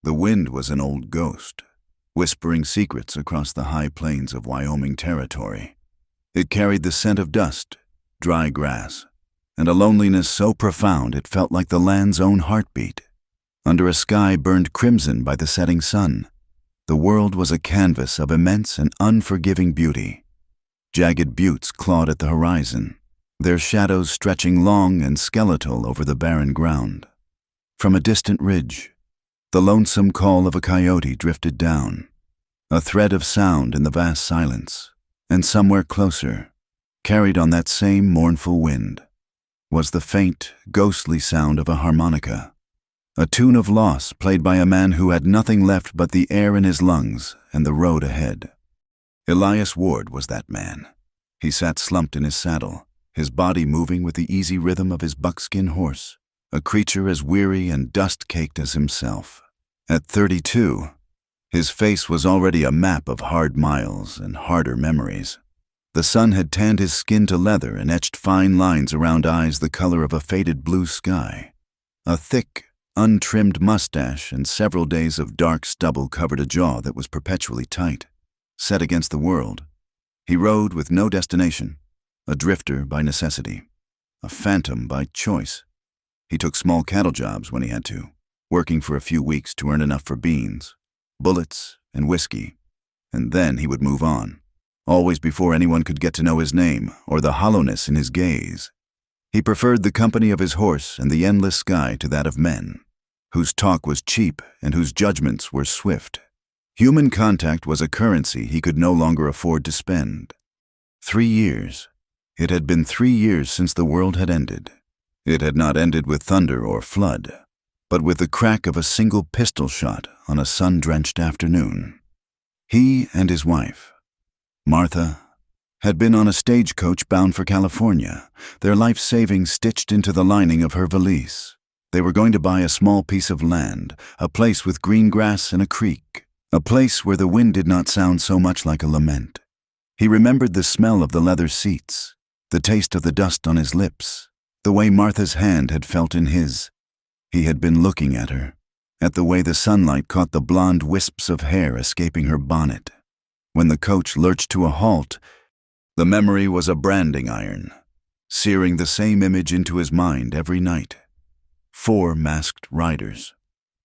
The wind was an old ghost, whispering secrets across the high plains of Wyoming territory. It carried the scent of dust, dry grass, and a loneliness so profound it felt like the land's own heartbeat. Under a sky burned crimson by the setting sun, the world was a canvas of immense and unforgiving beauty. Jagged buttes clawed at the horizon, their shadows stretching long and skeletal over the barren ground. From a distant ridge, the lonesome call of a coyote drifted down, a thread of sound in the vast silence, and somewhere closer, carried on that same mournful wind, was the faint, ghostly sound of a harmonica, a tune of loss played by a man who had nothing left but the air in his lungs and the road ahead. Elias Ward was that man. He sat slumped in his saddle, his body moving with the easy rhythm of his buckskin horse, a creature as weary and dust-caked as himself. At 32, his face was already a map of hard miles and harder memories. The sun had tanned his skin to leather and etched fine lines around eyes the color of a faded blue sky. A thick, untrimmed mustache and several days of dark stubble covered a jaw that was perpetually tight. Set against the world, he rode with no destination, a drifter by necessity, a phantom by choice. He took small cattle jobs when he had to, working for a few weeks to earn enough for beans, bullets, and whiskey, and then he would move on, always before anyone could get to know his name or the hollowness in his gaze. He preferred the company of his horse and the endless sky to that of men, whose talk was cheap and whose judgments were swift. Human contact was a currency he could no longer afford to spend. 3 years. It had been 3 years since the world had ended. It had not ended with thunder or flood, but with the crack of a single pistol shot on a sun-drenched afternoon. He and his wife, Martha, had been on a stagecoach bound for California, their life savings stitched into the lining of her valise. They were going to buy a small piece of land, a place with green grass and a creek, a place where the wind did not sound so much like a lament. He remembered the smell of the leather seats, the taste of the dust on his lips, the way Martha's hand had felt in his. He had been looking at her, at the way the sunlight caught the blonde wisps of hair escaping her bonnet. When the coach lurched to a halt, the memory was a branding iron, searing the same image into his mind every night. 4 masked riders.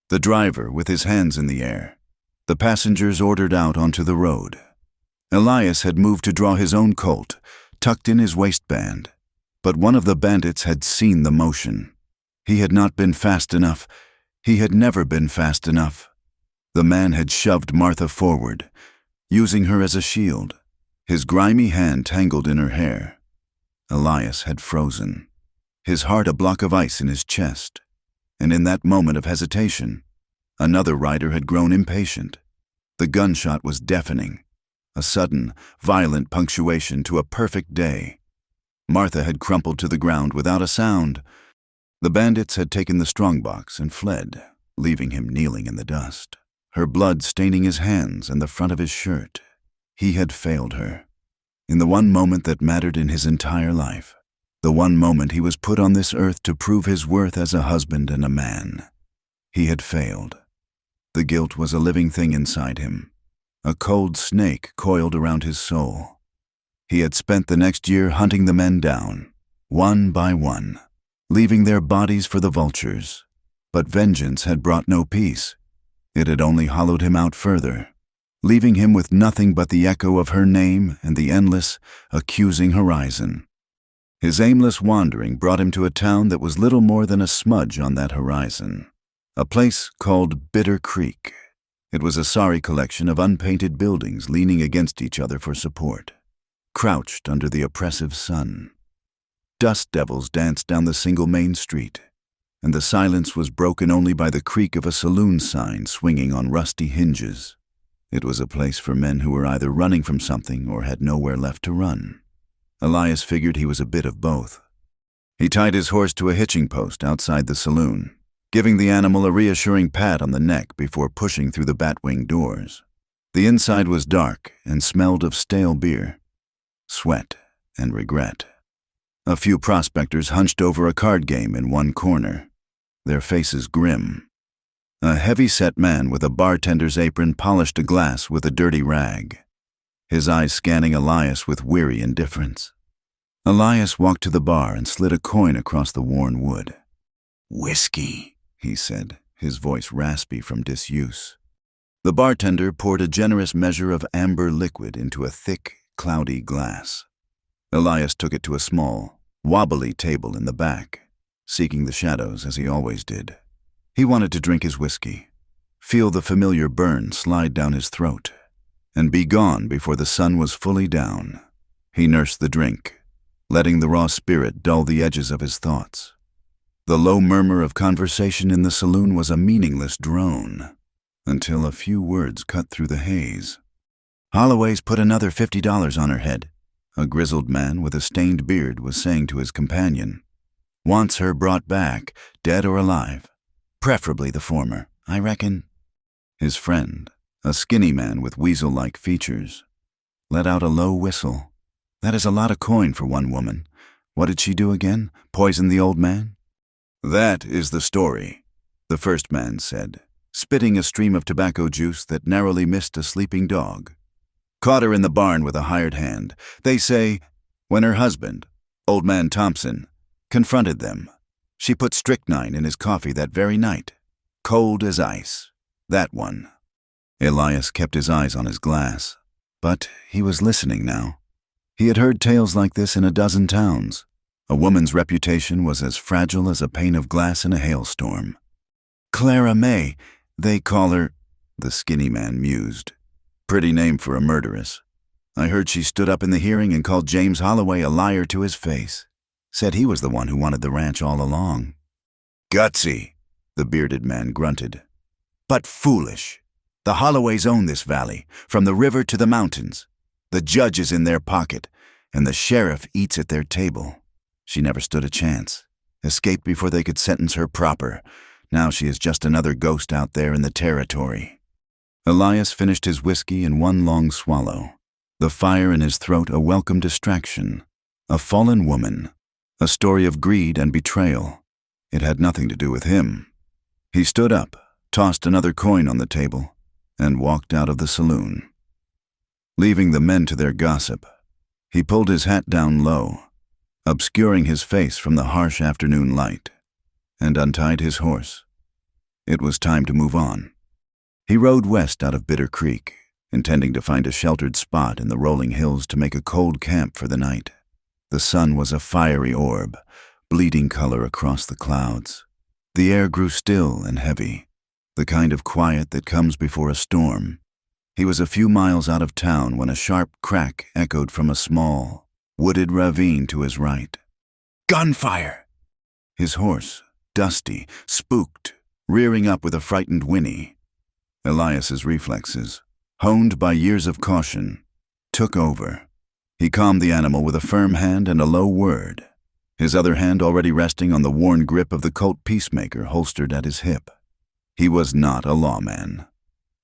The driver with his hands in the air. The passengers ordered out onto the road. Elias had moved to draw his own Colt, tucked in his waistband, but one of the bandits had seen the motion. He had not been fast enough. He had never been fast enough. The man had shoved Martha forward, using her as a shield, his grimy hand tangled in her hair. Elias had frozen, his heart a block of ice in his chest, and in that moment of hesitation, another rider had grown impatient. The gunshot was deafening, a sudden, violent punctuation to a perfect day. Martha had crumpled to the ground without a sound. The bandits had taken the strongbox and fled, leaving him kneeling in the dust, her blood staining his hands and the front of his shirt. He had failed her. In the one moment that mattered in his entire life, the one moment he was put on this earth to prove his worth as a husband and a man. He had failed. The guilt was a living thing inside him, a cold snake coiled around his soul. He had spent the next year hunting the men down, one by one, leaving their bodies for the vultures. But vengeance had brought no peace. It had only hollowed him out further, leaving him with nothing but the echo of her name and the endless, accusing horizon. His aimless wandering brought him to a town that was little more than a smudge on that horizon, a place called Bitter Creek. It was a sorry collection of unpainted buildings leaning against each other for support, crouched under the oppressive sun. Dust devils danced down the single main street, and the silence was broken only by the creak of a saloon sign swinging on rusty hinges. It was a place for men who were either running from something or had nowhere left to run. Elias figured he was a bit of both. He tied his horse to a hitching post outside the saloon, giving the animal a reassuring pat on the neck before pushing through the bat-wing doors. The inside was dark and smelled of stale beer, sweat, and regret. A few prospectors hunched over a card game in one corner, their faces grim. A heavy-set man with a bartender's apron polished a glass with a dirty rag, his eyes scanning Elias with weary indifference. Elias walked to the bar and slid a coin across the worn wood. "Whiskey," he said, his voice raspy from disuse. The bartender poured a generous measure of amber liquid into a thick, cloudy glass. Elias took it to a small, wobbly table in the back, seeking the shadows as he always did. He wanted to drink his whiskey, feel the familiar burn slide down his throat, and be gone before the sun was fully down. He nursed the drink, letting the raw spirit dull the edges of his thoughts. The low murmur of conversation in the saloon was a meaningless drone, until a few words cut through the haze. "Holloway's put another $50 on her head," a grizzled man with a stained beard was saying to his companion. "Wants her brought back, dead or alive. Preferably the former, I reckon." His friend, a skinny man with weasel-like features, let out a low whistle. "That is a lot of coin for one woman. What did she do again? Poison the old man?" "That is the story," the first man said, spitting a stream of tobacco juice that narrowly missed a sleeping dog. "Caught her in the barn with a hired hand. They say, when her husband, old man Thompson, confronted them, she put strychnine in his coffee that very night. Cold as ice. That one." Elias kept his eyes on his glass, but he was listening now. He had heard tales like this in a dozen towns. A woman's reputation was as fragile as a pane of glass in a hailstorm. "Clara May, they call her," the skinny man mused. "Pretty name for a murderess. I heard she stood up in the hearing and called James Holloway a liar to his face. Said he was the one who wanted the ranch all along." "Gutsy," the bearded man grunted. "But foolish. The Holloways own this valley, from the river to the mountains. The judge is in their pocket, and the sheriff eats at their table. She never stood a chance. Escaped before they could sentence her proper. Now she is just another ghost out there in the territory." Elias finished his whiskey in one long swallow, the fire in his throat a welcome distraction. A fallen woman, a story of greed and betrayal. It had nothing to do with him. He stood up, tossed another coin on the table, and walked out of the saloon. Leaving the men to their gossip, he pulled his hat down low, obscuring his face from the harsh afternoon light, and untied his horse. It was time to move on. He rode west out of Bitter Creek, intending to find a sheltered spot in the rolling hills to make a cold camp for the night. The sun was a fiery orb, bleeding color across the clouds. The air grew still and heavy, the kind of quiet that comes before a storm. He was a few miles out of town when a sharp crack echoed from a small, wooded ravine to his right. "Gunfire!" His horse, dusty, spooked, rearing up with a frightened whinny. Elias's reflexes, honed by years of caution, took over. He calmed the animal with a firm hand and a low word, his other hand already resting on the worn grip of the Colt Peacemaker holstered at his hip. He was not a lawman,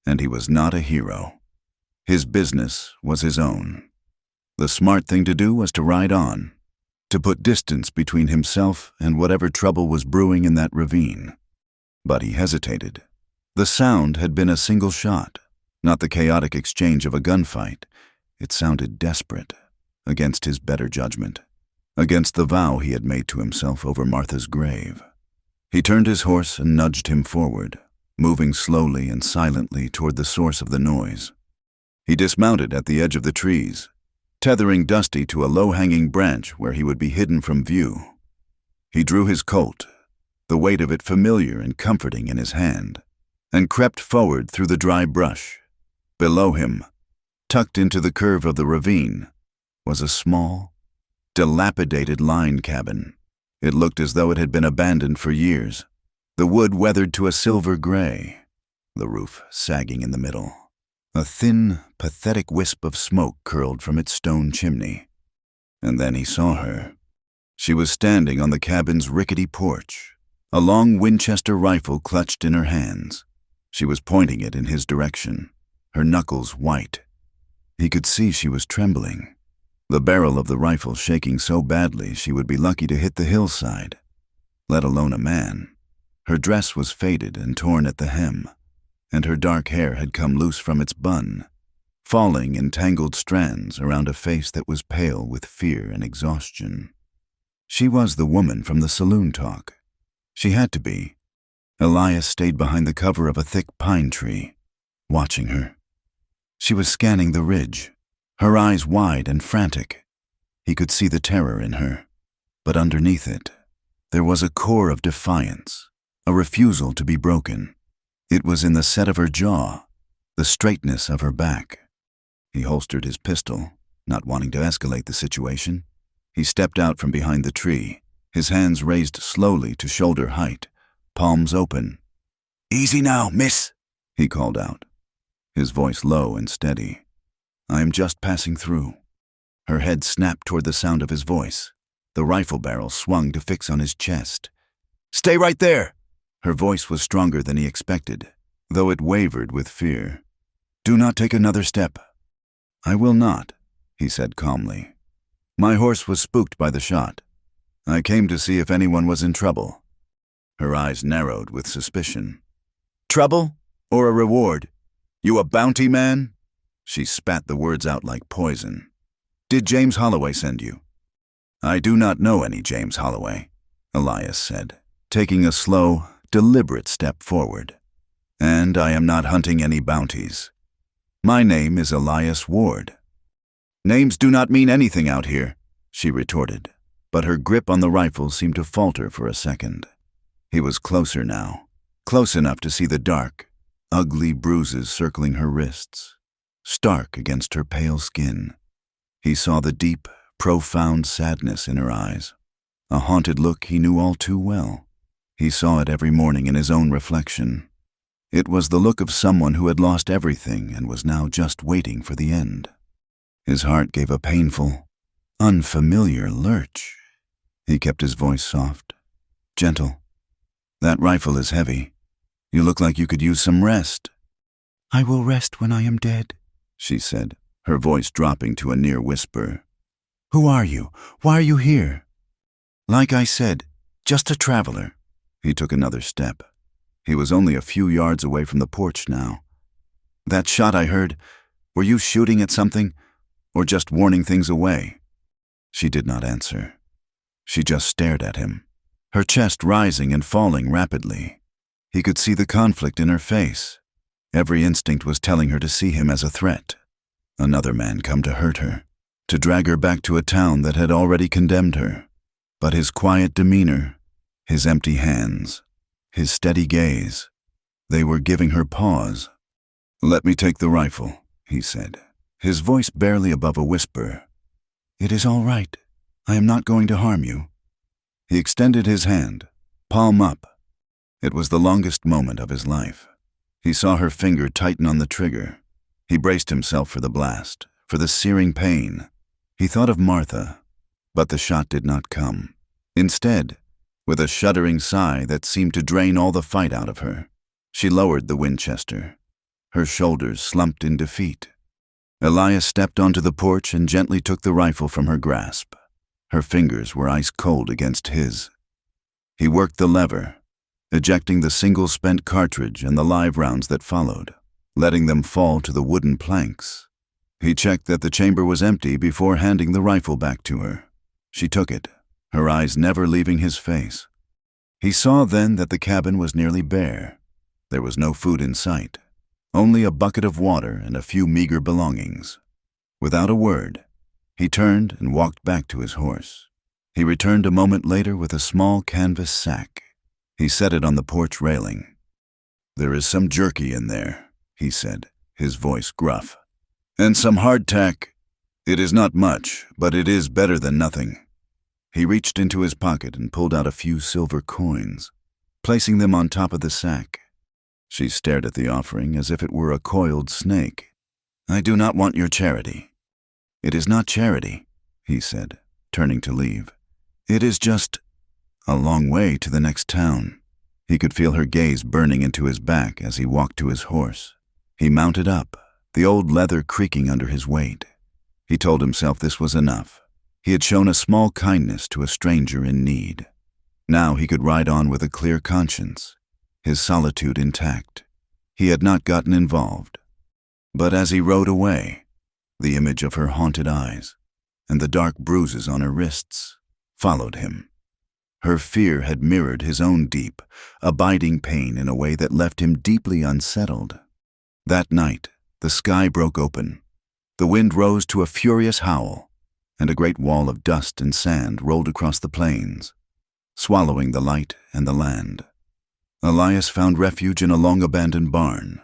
and he was not a hero. His business was his own. The smart thing to do was to ride on, to put distance between himself and whatever trouble was brewing in that ravine. But he hesitated. The sound had been a single shot, not the chaotic exchange of a gunfight. It sounded desperate, against his better judgment, against the vow he had made to himself over Martha's grave. He turned his horse and nudged him forward, moving slowly and silently toward the source of the noise. He dismounted at the edge of the trees, tethering Dusty to a low-hanging branch where he would be hidden from view. He drew his Colt, the weight of it familiar and comforting in his hand, and crept forward through the dry brush. Below him, tucked into the curve of the ravine, was a small, dilapidated line cabin. It looked as though it had been abandoned for years, the wood weathered to a silver gray, the roof sagging in the middle. A thin, pathetic wisp of smoke curled from its stone chimney. And then he saw her. She was standing on the cabin's rickety porch, a long Winchester rifle clutched in her hands. She was pointing it in his direction, her knuckles white. He could see she was trembling, the barrel of the rifle shaking so badly she would be lucky to hit the hillside, let alone a man. Her dress was faded and torn at the hem, and her dark hair had come loose from its bun, falling in tangled strands around a face that was pale with fear and exhaustion. She was the woman from the saloon talk. She had to be. Elias stayed behind the cover of a thick pine tree, watching her. She was scanning the ridge, her eyes wide and frantic. He could see the terror in her, but underneath it, there was a core of defiance, a refusal to be broken. It was in the set of her jaw, the straightness of her back. He holstered his pistol, not wanting to escalate the situation. He stepped out from behind the tree, his hands raised slowly to shoulder height, palms open. "Easy now, miss," he called out, his voice low and steady. "I am just passing through." Her head snapped toward the sound of his voice. The rifle barrel swung to fix on his chest. "Stay right there!" Her voice was stronger than he expected, though it wavered with fear. "Do not take another step." "I will not," he said calmly. "My horse was spooked by the shot. I came to see if anyone was in trouble." Her eyes narrowed with suspicion. "Trouble or a reward? You a bounty man?" She spat the words out like poison. "Did James Holloway send you?" "I do not know any James Holloway," Elias said, taking a slow, deliberate step forward. "And I am not hunting any bounties. My name is Elias Ward." "Names do not mean anything out here," she retorted, but her grip on the rifle seemed to falter for a second. He was closer now, close enough to see the dark, ugly bruises circling her wrists, stark against her pale skin. He saw the deep, profound sadness in her eyes, a haunted look he knew all too well. He saw it every morning in his own reflection. It was the look of someone who had lost everything and was now just waiting for the end. His heart gave a painful, unfamiliar lurch. He kept his voice soft, gentle. "That rifle is heavy. You look like you could use some rest." "I will rest when I am dead," she said, her voice dropping to a near whisper. "Who are you? Why are you here?" "Like I said, just a traveler." He took another step. He was only a few yards away from the porch now. "That shot I heard, were you shooting at something, or just warning things away?" She did not answer. She just stared at him, her chest rising and falling rapidly. He could see the conflict in her face. Every instinct was telling her to see him as a threat. Another man come to hurt her, to drag her back to a town that had already condemned her. But his quiet demeanor, his empty hands, his steady gaze, they were giving her pause. "Let me take the rifle," he said, his voice barely above a whisper. "It is all right. I am not going to harm you." He extended his hand, palm up. It was the longest moment of his life. He saw her finger tighten on the trigger. He braced himself for the blast, for the searing pain. He thought of Martha, but the shot did not come. Instead, with a shuddering sigh that seemed to drain all the fight out of her, she lowered the Winchester. Her shoulders slumped in defeat. Elias stepped onto the porch and gently took the rifle from her grasp. Her fingers were ice cold against his. He worked the lever, ejecting the single spent cartridge and the live rounds that followed, letting them fall to the wooden planks. He checked that the chamber was empty before handing the rifle back to her. She took it, her eyes never leaving his face. He saw then that the cabin was nearly bare. There was no food in sight, only a bucket of water and a few meager belongings. Without a word, he turned and walked back to his horse. He returned a moment later with a small canvas sack. He set it on the porch railing. "There is some jerky in there," he said, his voice gruff. "And some hardtack. It is not much, but it is better than nothing." He reached into his pocket and pulled out a few silver coins, placing them on top of the sack. She stared at the offering as if it were a coiled snake. "I do not want your charity." "It is not charity," he said, turning to leave. "It is just a long way to the next town." He could feel her gaze burning into his back as he walked to his horse. He mounted up, the old leather creaking under his weight. He told himself this was enough. He had shown a small kindness to a stranger in need. Now he could ride on with a clear conscience, his solitude intact. He had not gotten involved. But as he rode away, the image of her haunted eyes and the dark bruises on her wrists followed him. Her fear had mirrored his own deep, abiding pain in a way that left him deeply unsettled. That night, the sky broke open. The wind rose to a furious howl, and a great wall of dust and sand rolled across the plains, swallowing the light and the land. Elias found refuge in a long-abandoned barn,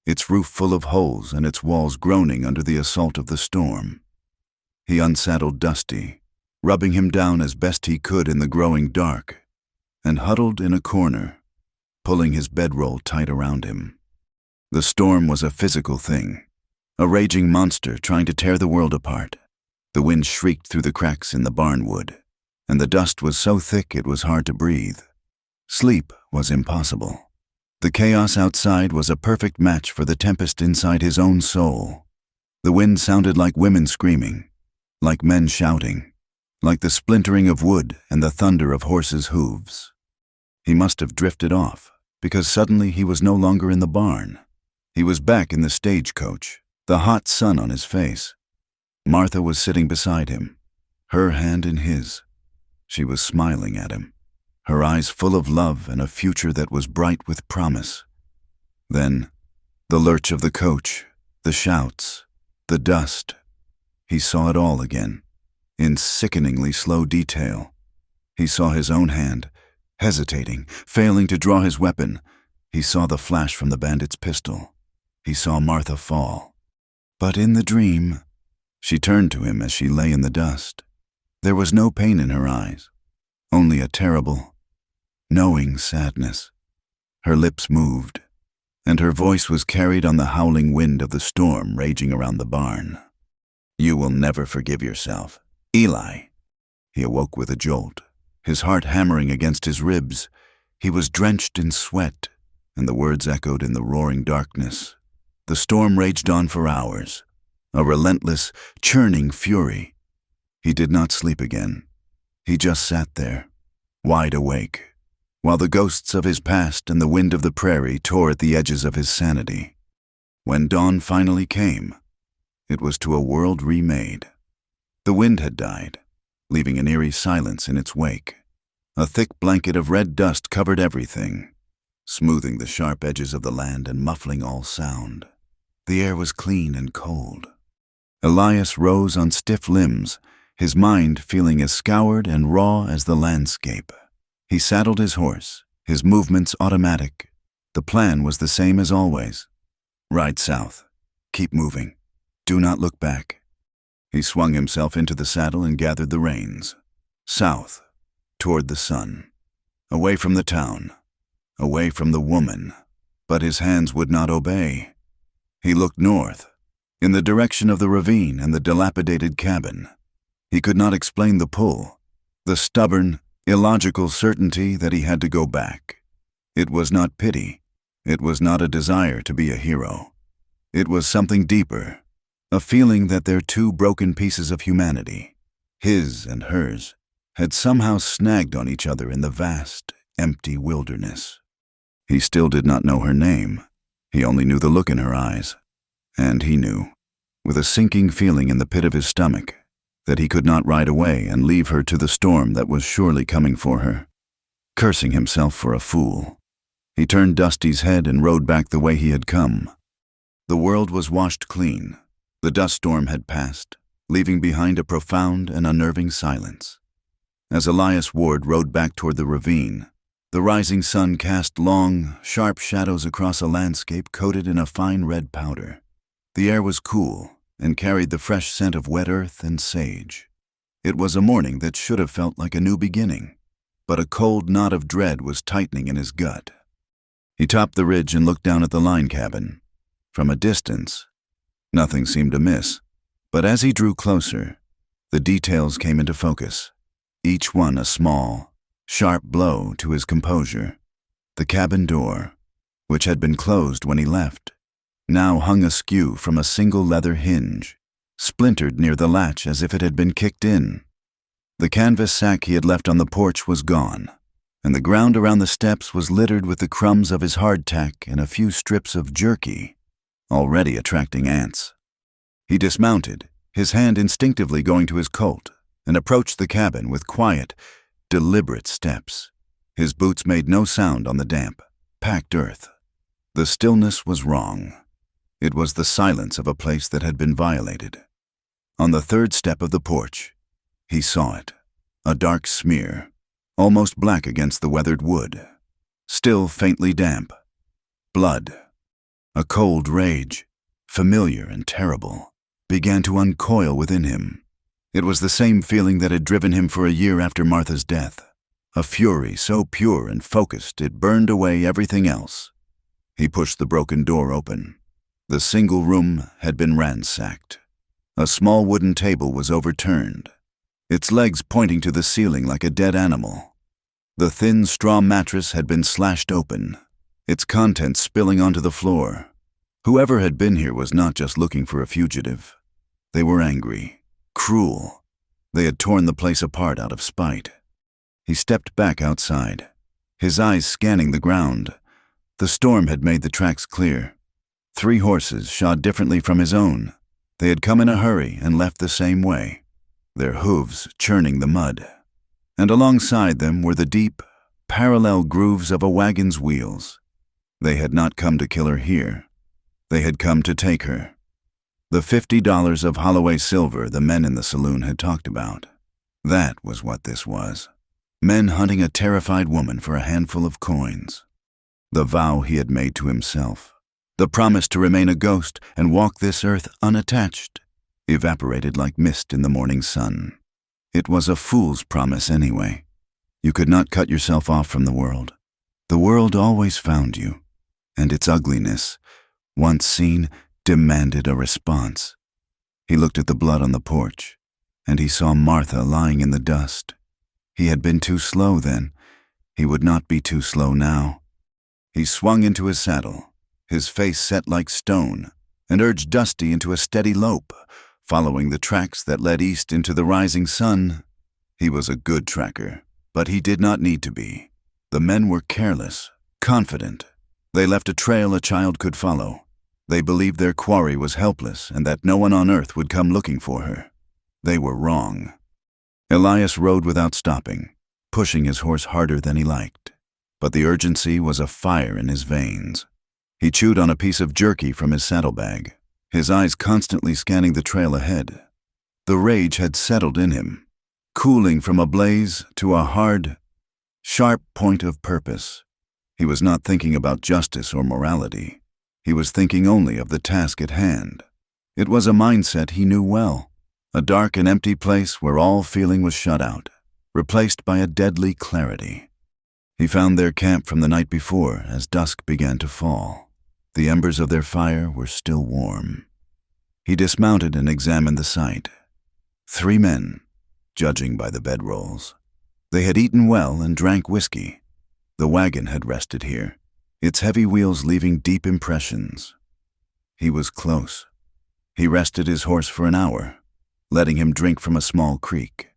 its roof full of holes and its walls groaning under the assault of the storm. He unsaddled Dusty, rubbing him down as best he could in the growing dark, and huddled in a corner, pulling his bedroll tight around him. The storm was a physical thing, a raging monster trying to tear the world apart. The wind shrieked through the cracks in the barn wood, and the dust was so thick it was hard to breathe. Sleep was impossible. The chaos outside was a perfect match for the tempest inside his own soul. The wind sounded like women screaming, like men shouting, like the splintering of wood and the thunder of horses' hooves. He must have drifted off, because suddenly he was no longer in the barn. He was back in the stagecoach, the hot sun on his face. Martha was sitting beside him, her hand in his. She was smiling at him, her eyes full of love and a future that was bright with promise. Then, the lurch of the coach, the shouts, the dust. He saw it all again, in sickeningly slow detail. He saw his own hand, hesitating, failing to draw his weapon. He saw the flash from the bandit's pistol. He saw Martha fall. But in the dream, she turned to him as she lay in the dust. There was no pain in her eyes, only a terrible, knowing sadness. Her lips moved, and her voice was carried on the howling wind of the storm raging around the barn. "You will never forgive yourself, Eli." He awoke with a jolt, his heart hammering against his ribs. He was drenched in sweat, and the words echoed in the roaring darkness. The storm raged on for hours, a relentless, churning fury. He did not sleep again. He just sat there, wide awake, while the ghosts of his past and the wind of the prairie tore at the edges of his sanity. When dawn finally came, it was to a world remade. The wind had died, leaving an eerie silence in its wake. A thick blanket of red dust covered everything, smoothing the sharp edges of the land and muffling all sound. The air was clean and cold. Elias rose on stiff limbs, his mind feeling as scoured and raw as the landscape. He saddled his horse, his movements automatic. The plan was the same as always. Ride south. Keep moving. Do not look back. He swung himself into the saddle and gathered the reins. South, toward the sun. Away from the town. Away from the woman. But his hands would not obey. He looked north, in the direction of the ravine and the dilapidated cabin. He could not explain the pull, the stubborn, illogical certainty that he had to go back. It was not pity. It was not a desire to be a hero. It was something deeper, a feeling that their two broken pieces of humanity, his and hers, had somehow snagged on each other in the vast, empty wilderness. He still did not know her name. He only knew the look in her eyes. And he knew, with a sinking feeling in the pit of his stomach, that he could not ride away and leave her to the storm that was surely coming for her. Cursing himself for a fool, he turned Dusty's head and rode back the way he had come. The world was washed clean. The dust storm had passed, leaving behind a profound and unnerving silence. As Elias Ward rode back toward the ravine, the rising sun cast long, sharp shadows across a landscape coated in a fine red powder. The air was cool and carried the fresh scent of wet earth and sage. It was a morning that should have felt like a new beginning, but a cold knot of dread was tightening in his gut. He topped the ridge and looked down at the line cabin. From a distance, nothing seemed amiss, but as he drew closer, the details came into focus, each one a small, sharp blow to his composure. The cabin door, which had been closed when he left, now hung askew from a single leather hinge, splintered near the latch as if it had been kicked in. The canvas sack he had left on the porch was gone, and the ground around the steps was littered with the crumbs of his hardtack and a few strips of jerky, already attracting ants. He dismounted, his hand instinctively going to his Colt, and approached the cabin with quiet, deliberate steps. His boots made no sound on the damp, packed earth. The stillness was wrong. It was the silence of a place that had been violated. On the third step of the porch, he saw it, a dark smear, almost black against the weathered wood, still faintly damp. Blood. A cold rage, familiar and terrible, began to uncoil within him. It was the same feeling that had driven him for a year after Martha's death, a fury so pure and focused it burned away everything else. He pushed the broken door open. The single room had been ransacked. A small wooden table was overturned, its legs pointing to the ceiling like a dead animal. The thin straw mattress had been slashed open, its contents spilling onto the floor. Whoever had been here was not just looking for a fugitive. They were angry, cruel. They had torn the place apart out of spite. He stepped back outside, his eyes scanning the ground. The storm had made the tracks clear. 3 horses shod differently from his own. They had come in a hurry and left the same way, their hooves churning the mud. And alongside them were the deep, parallel grooves of a wagon's wheels. They had not come to kill her here. They had come to take her. The $50 of Holloway silver the men in the saloon had talked about. That was what this was. Men hunting a terrified woman for a handful of coins. The vow he had made to himself. The promise to remain a ghost and walk this earth unattached, evaporated like mist in the morning sun. It was a fool's promise anyway. You could not cut yourself off from the world. The world always found you, and its ugliness, once seen, demanded a response. He looked at the blood on the porch, and he saw Martha lying in the dust. He had been too slow then. He would not be too slow now. He swung into his saddle, his face set like stone, and urged Dusty into a steady lope, following the tracks that led east into the rising sun. He was a good tracker, but he did not need to be. The men were careless, confident. They left a trail a child could follow. They believed their quarry was helpless and that no one on earth would come looking for her. They were wrong. Elias rode without stopping, pushing his horse harder than he liked. But the urgency was a fire in his veins. He chewed on a piece of jerky from his saddlebag, his eyes constantly scanning the trail ahead. The rage had settled in him, cooling from a blaze to a hard, sharp point of purpose. He was not thinking about justice or morality. He was thinking only of the task at hand. It was a mindset he knew well, a dark and empty place where all feeling was shut out, replaced by a deadly clarity. He found their camp from the night before as dusk began to fall. The embers of their fire were still warm. He dismounted and examined the site. 3 men, judging by the bedrolls. They had eaten well and drank whiskey. The wagon had rested here, its heavy wheels leaving deep impressions. He was close. He rested his horse for an hour, letting him drink from a small creek,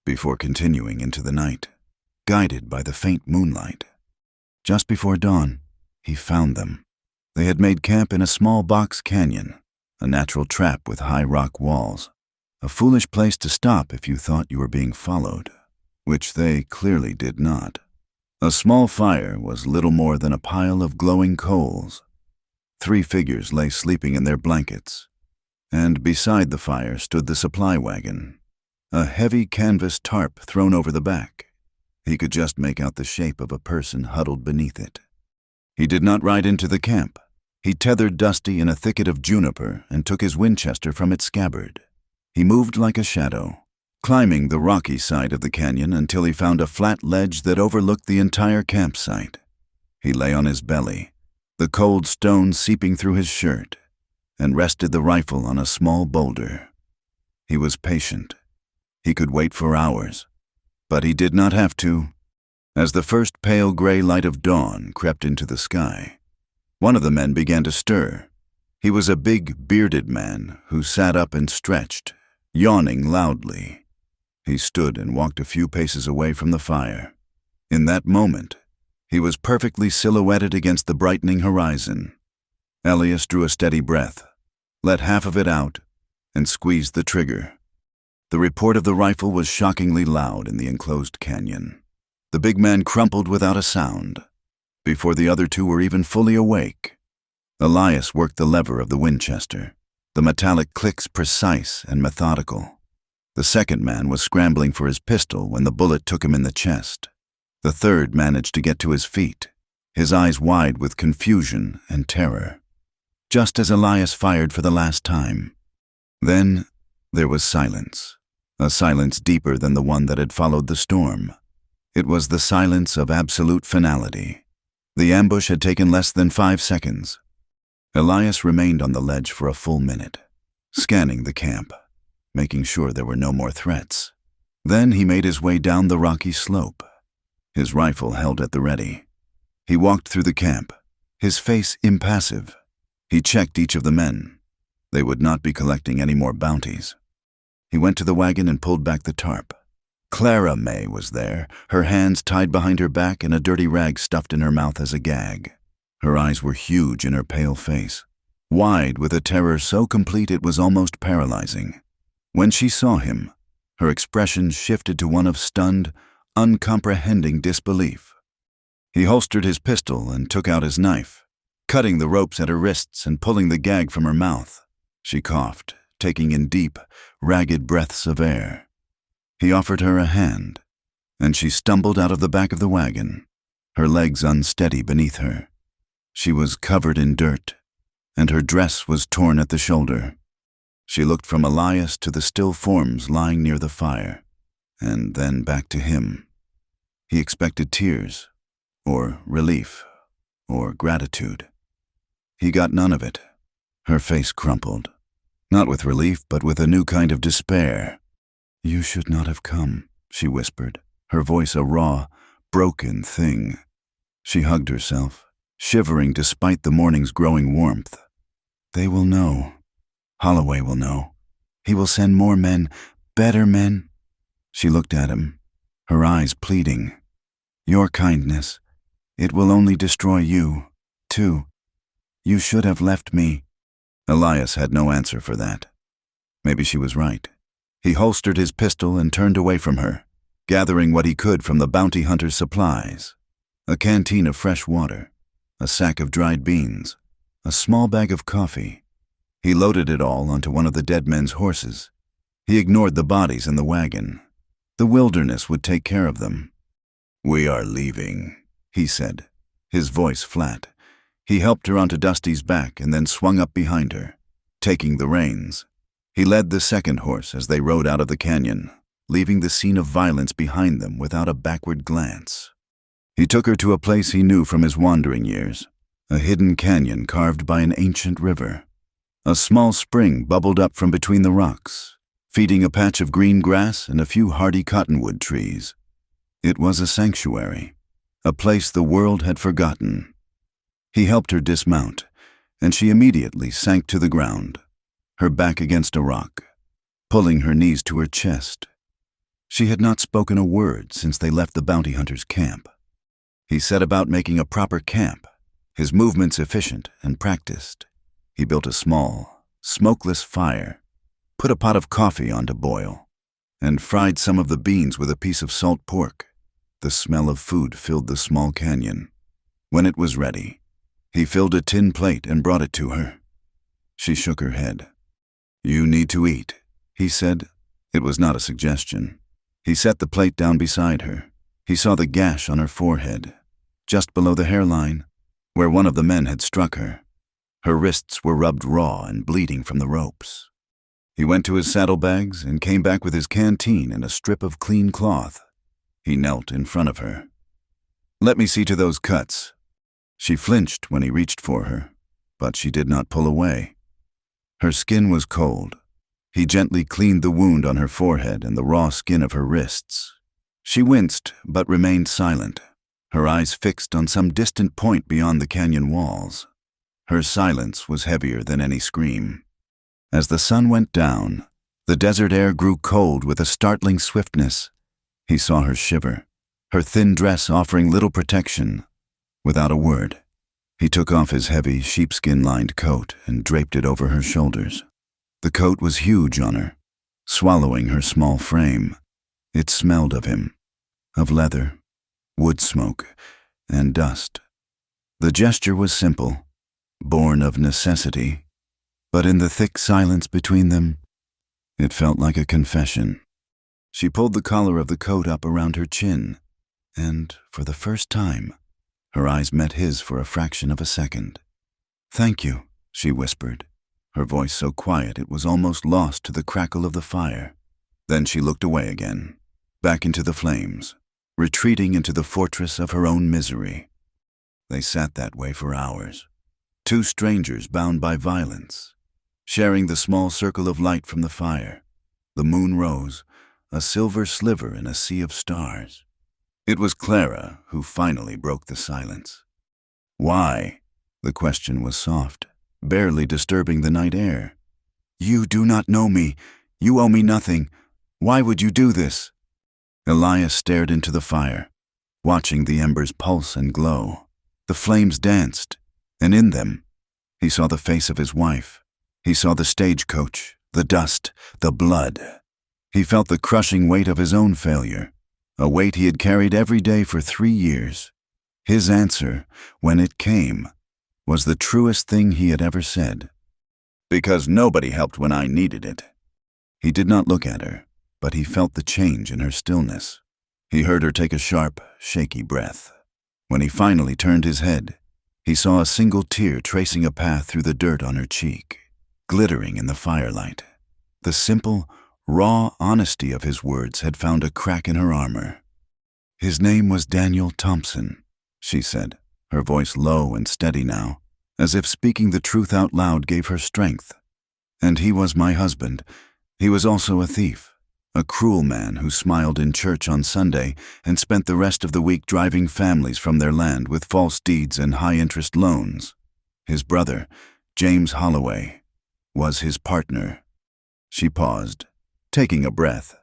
before continuing into the night, guided by the faint moonlight. Just before dawn, he found them. They had made camp in a small box canyon, a natural trap with high rock walls, a foolish place to stop if you thought you were being followed, which they clearly did not. A small fire was little more than a pile of glowing coals. 3 figures lay sleeping in their blankets, and beside the fire stood the supply wagon, a heavy canvas tarp thrown over the back. He could just make out the shape of a person huddled beneath it. He did not ride into the camp. He tethered Dusty in a thicket of juniper and took his Winchester from its scabbard. He moved like a shadow, climbing the rocky side of the canyon until he found a flat ledge that overlooked the entire campsite. He lay on his belly, the cold stone seeping through his shirt, and rested the rifle on a small boulder. He was patient. He could wait for hours, but he did not have to. As the first pale gray light of dawn crept into the sky, one of the men began to stir. He was a big, bearded man who sat up and stretched, yawning loudly. He stood and walked a few paces away from the fire. In that moment, he was perfectly silhouetted against the brightening horizon. Elias drew a steady breath, let half of it out, and squeezed the trigger. The report of the rifle was shockingly loud in the enclosed canyon. The big man crumpled without a sound. Before the other two were even fully awake, Elias worked the lever of the Winchester, the metallic clicks precise and methodical. The second man was scrambling for his pistol when the bullet took him in the chest. The third managed to get to his feet, his eyes wide with confusion and terror, just as Elias fired for the last time. Then there was silence, a silence deeper than the one that had followed the storm. It was the silence of absolute finality. The ambush had taken less than 5 seconds. Elias remained on the ledge for a full minute, scanning the camp, making sure there were no more threats. Then he made his way down the rocky slope, his rifle held at the ready. He walked through the camp, his face impassive. He checked each of the men. They would not be collecting any more bounties. He went to the wagon and pulled back the tarp. Clara May was there, her hands tied behind her back and a dirty rag stuffed in her mouth as a gag. Her eyes were huge in her pale face, wide with a terror so complete it was almost paralyzing. When she saw him, her expression shifted to one of stunned, uncomprehending disbelief. He holstered his pistol and took out his knife, cutting the ropes at her wrists and pulling the gag from her mouth. She coughed, taking in deep, ragged breaths of air. He offered her a hand, and she stumbled out of the back of the wagon, her legs unsteady beneath her. She was covered in dirt, and her dress was torn at the shoulder. She looked from Elias to the still forms lying near the fire, and then back to him. He expected tears, or relief, or gratitude. He got none of it. Her face crumpled, not with relief, but with a new kind of despair. "You should not have come," she whispered, her voice a raw, broken thing. She hugged herself, shivering despite the morning's growing warmth. "They will know. Holloway will know. He will send more men, better men." She looked at him, her eyes pleading. "Your kindness, it will only destroy you, too. You should have left me." Elias had no answer for that. Maybe she was right. He holstered his pistol and turned away from her, gathering what he could from the bounty hunter's supplies. A canteen of fresh water, a sack of dried beans, a small bag of coffee. He loaded it all onto one of the dead men's horses. He ignored the bodies in the wagon. The wilderness would take care of them. "We are leaving," he said, his voice flat. He helped her onto Dusty's back and then swung up behind her, taking the reins. He led the second horse as they rode out of the canyon, leaving the scene of violence behind them without a backward glance. He took her to a place he knew from his wandering years, a hidden canyon carved by an ancient river. A small spring bubbled up from between the rocks, feeding a patch of green grass and a few hardy cottonwood trees. It was a sanctuary, a place the world had forgotten. He helped her dismount, and she immediately sank to the ground, her back against a rock, pulling her knees to her chest. She had not spoken a word since they left the bounty hunter's camp. He set about making a proper camp, his movements efficient and practiced. He built a small, smokeless fire, put a pot of coffee on to boil, and fried some of the beans with a piece of salt pork. The smell of food filled the small canyon. When it was ready, he filled a tin plate and brought it to her. She shook her head. "You need to eat," he said. It was not a suggestion. He set the plate down beside her. He saw the gash on her forehead, just below the hairline, where one of the men had struck her. Her wrists were rubbed raw and bleeding from the ropes. He went to his saddlebags and came back with his canteen and a strip of clean cloth. He knelt in front of her. "Let me see to those cuts." She flinched when he reached for her, but she did not pull away. Her skin was cold. He gently cleaned the wound on her forehead and the raw skin of her wrists. She winced, but remained silent, her eyes fixed on some distant point beyond the canyon walls. Her silence was heavier than any scream. As the sun went down, the desert air grew cold with a startling swiftness. He saw her shiver, her thin dress offering little protection. Without a word, he took off his heavy, sheepskin-lined coat and draped it over her shoulders. The coat was huge on her, swallowing her small frame. It smelled of him, of leather, wood smoke, and dust. The gesture was simple, born of necessity, but in the thick silence between them, it felt like a confession. She pulled the collar of the coat up around her chin, and, for the first time, her eyes met his for a fraction of a second. "Thank you," she whispered, her voice so quiet it was almost lost to the crackle of the fire. Then she looked away again, back into the flames, retreating into the fortress of her own misery. They sat that way for hours, two strangers bound by violence, sharing the small circle of light from the fire. The moon rose, a silver sliver in a sea of stars. It was Clara who finally broke the silence. "Why?" The question was soft, barely disturbing the night air. "You do not know me. You owe me nothing. Why would you do this?" Elias stared into the fire, watching the embers pulse and glow. The flames danced, and in them, he saw the face of his wife. He saw the stagecoach, the dust, the blood. He felt the crushing weight of his own failure, a weight he had carried every day for 3 years. His answer, when it came, was the truest thing he had ever said. "Because nobody helped when I needed it." He did not look at her, but he felt the change in her stillness. He heard her take a sharp, shaky breath. When he finally turned his head, he saw a single tear tracing a path through the dirt on her cheek, glittering in the firelight. The simple, raw honesty of his words had found a crack in her armor. "His name was Daniel Thompson," she said, her voice low and steady now, as if speaking the truth out loud gave her strength. "And he was my husband. He was also a thief, a cruel man who smiled in church on Sunday and spent the rest of the week driving families from their land with false deeds and high-interest loans. His brother, James Holloway, was his partner." She paused, taking a breath.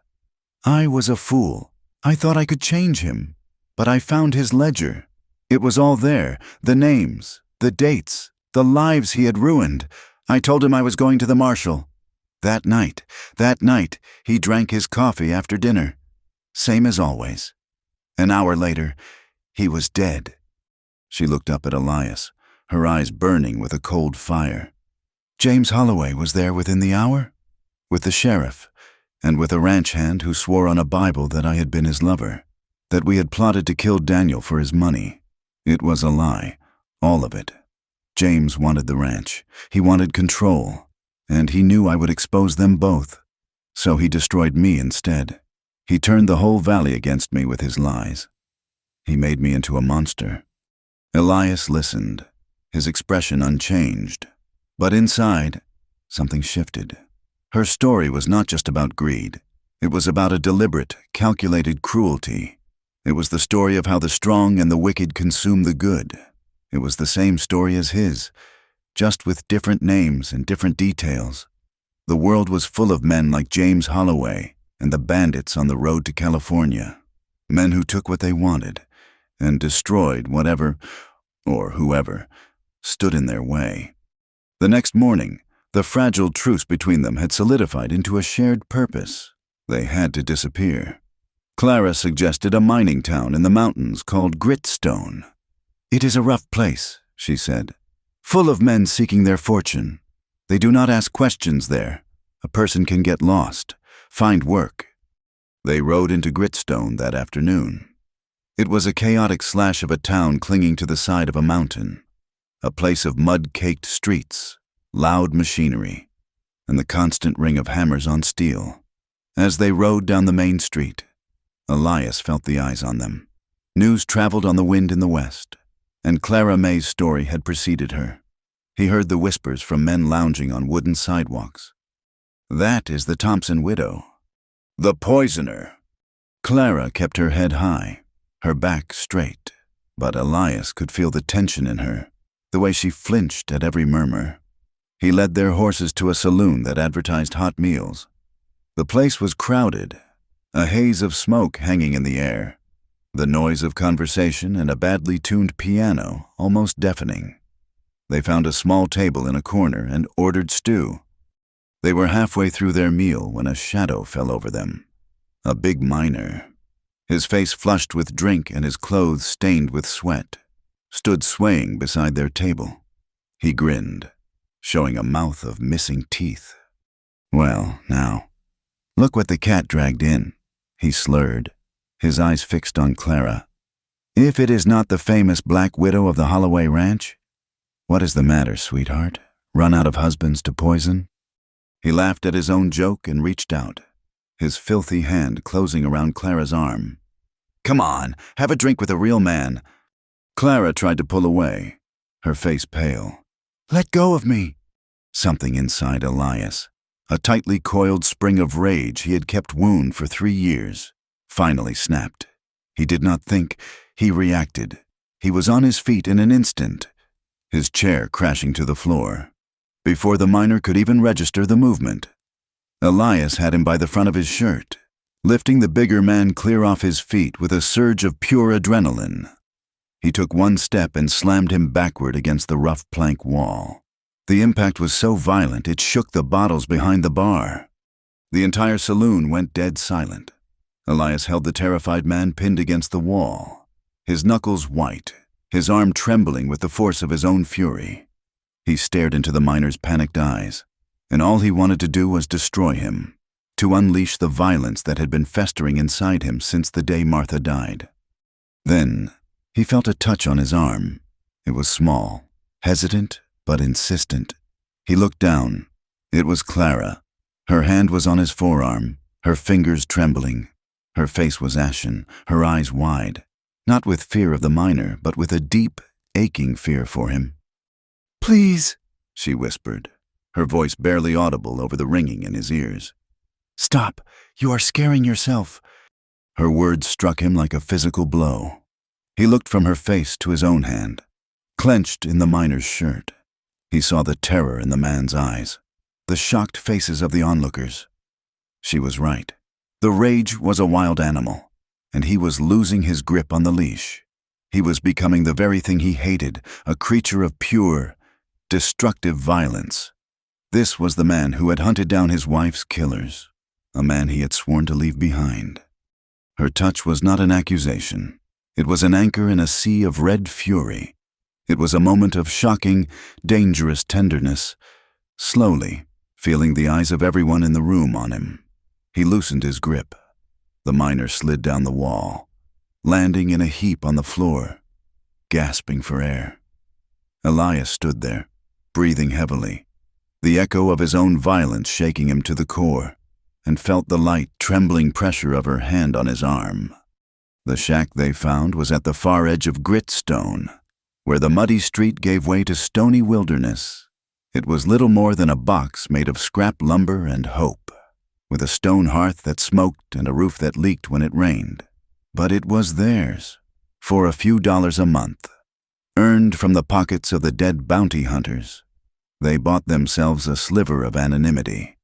"I was a fool. I thought I could change him, but I found his ledger. It was all there, the names, the dates, the lives he had ruined. I told him I was going to the marshal. That night, he drank his coffee after dinner. Same as always. An hour later, he was dead." She looked up at Elias, her eyes burning with a cold fire. "James Holloway was there within the hour? With the sheriff, and with a ranch hand who swore on a Bible that I had been his lover, that we had plotted to kill Daniel for his money. It was a lie, all of it. James wanted the ranch. He wanted control, and he knew I would expose them both. So he destroyed me instead. He turned the whole valley against me with his lies. He made me into a monster." Elias listened, his expression unchanged. But inside, something shifted. Her story was not just about greed. It was about a deliberate, calculated cruelty. It was the story of how the strong and the wicked consume the good. It was the same story as his, just with different names and different details. The world was full of men like James Holloway and the bandits on the road to California. Men who took what they wanted and destroyed whatever, or whoever, stood in their way. The next morning, the fragile truce between them had solidified into a shared purpose. They had to disappear. Clara suggested a mining town in the mountains called Gritstone. "It is a rough place," she said, "full of men seeking their fortune. They do not ask questions there. A person can get lost, find work." They rode into Gritstone that afternoon. It was a chaotic slash of a town clinging to the side of a mountain, a place of mud-caked streets, loud machinery, and the constant ring of hammers on steel. As they rode down the main street, Elias felt the eyes on them. News traveled on the wind in the west, and Clara May's story had preceded her. He heard the whispers from men lounging on wooden sidewalks. "That is the Thompson widow. The poisoner." Clara kept her head high, her back straight, but Elias could feel the tension in her, the way she flinched at every murmur. He led their horses to a saloon that advertised hot meals. The place was crowded, a haze of smoke hanging in the air. the noise of conversation and a badly tuned piano almost deafening. They found a small table in a corner and ordered stew. They were halfway through their meal when a shadow fell over them. A big miner, his face flushed with drink and his clothes stained with sweat, stood swaying beside their table. He grinned, showing a mouth of missing teeth. "Well, now, look what the cat dragged in," he slurred, his eyes fixed on Clara. "If it is not the famous Black Widow of the Holloway Ranch? What is the matter, sweetheart? Run out of husbands to poison?" He laughed at his own joke and reached out, his filthy hand closing around Clara's arm. "Come on, have a drink with a real man." Clara tried to pull away, her face pale. "Let go of me." Something inside Elias, a tightly coiled spring of rage he had kept wound for 3 years, finally snapped. He did not think, he reacted. He was on his feet in an instant, his chair crashing to the floor. Before the miner could even register the movement, Elias had him by the front of his shirt, lifting the bigger man clear off his feet with a surge of pure adrenaline. He took one step and slammed him backward against the rough plank wall. The impact was so violent it shook the bottles behind the bar. The entire saloon went dead silent. Elias held the terrified man pinned against the wall, his knuckles white, his arm trembling with the force of his own fury. He stared into the miner's panicked eyes, and all he wanted to do was destroy him, to unleash the violence that had been festering inside him since the day Martha died. Then he felt a touch on his arm. It was small, hesitant, but insistent. He looked down. It was Clara. Her hand was on his forearm, her fingers trembling. Her face was ashen, her eyes wide, not with fear of the miner, but with a deep, aching fear for him. "Please," she whispered, her voice barely audible over the ringing in his ears. "Stop, you are scaring yourself." Her words struck him like a physical blow. He looked from her face to his own hand, clenched in the miner's shirt. He saw the terror in the man's eyes, the shocked faces of the onlookers. She was right. The rage was a wild animal, and he was losing his grip on the leash. He was becoming the very thing he hated, a creature of pure, destructive violence. This was the man who had hunted down his wife's killers, a man he had sworn to leave behind. Her touch was not an accusation. It was an anchor in a sea of red fury. It was a moment of shocking, dangerous tenderness. Slowly, feeling the eyes of everyone in the room on him, he loosened his grip. The miner slid down the wall, landing in a heap on the floor, gasping for air. Elias stood there, breathing heavily, the echo of his own violence shaking him to the core, and felt the light, trembling pressure of her hand on his arm. The shack they found was at the far edge of Gritstone, where the muddy street gave way to stony wilderness. It was little more than a box made of scrap lumber and hope, with a stone hearth that smoked and a roof that leaked when it rained. But it was theirs, for a few dollars a month, earned from the pockets of the dead bounty hunters. They bought themselves a sliver of anonymity.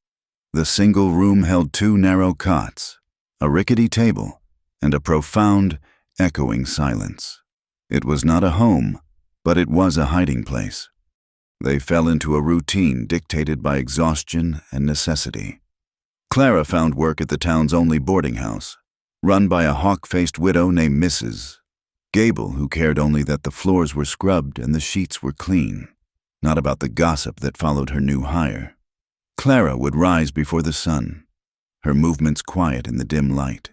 The single room held 2 narrow cots, a rickety table, and a profound, echoing silence. It was not a home, but it was a hiding place. They fell into a routine dictated by exhaustion and necessity. Clara found work at the town's only boarding house, run by a hawk-faced widow named Mrs. Gable, who cared only that the floors were scrubbed and the sheets were clean, not about the gossip that followed her new hire. Clara would rise before the sun, her movements quiet in the dim light,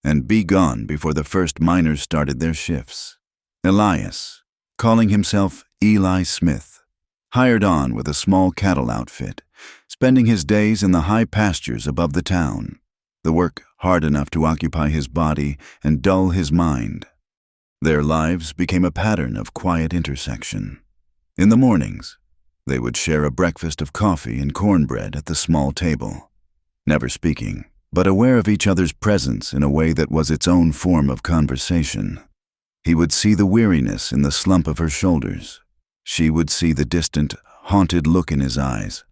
and be gone before the first miners started their shifts. Elias, calling himself Eli Smith, hired on with a small cattle outfit, spending his days in the high pastures above the town, the work hard enough to occupy his body and dull his mind. Their lives became a pattern of quiet intersection. In the mornings, they would share a breakfast of coffee and cornbread at the small table, never speaking, but aware of each other's presence in a way that was its own form of conversation. He would see the weariness in the slump of her shoulders. She would see the distant, haunted look in his eyes.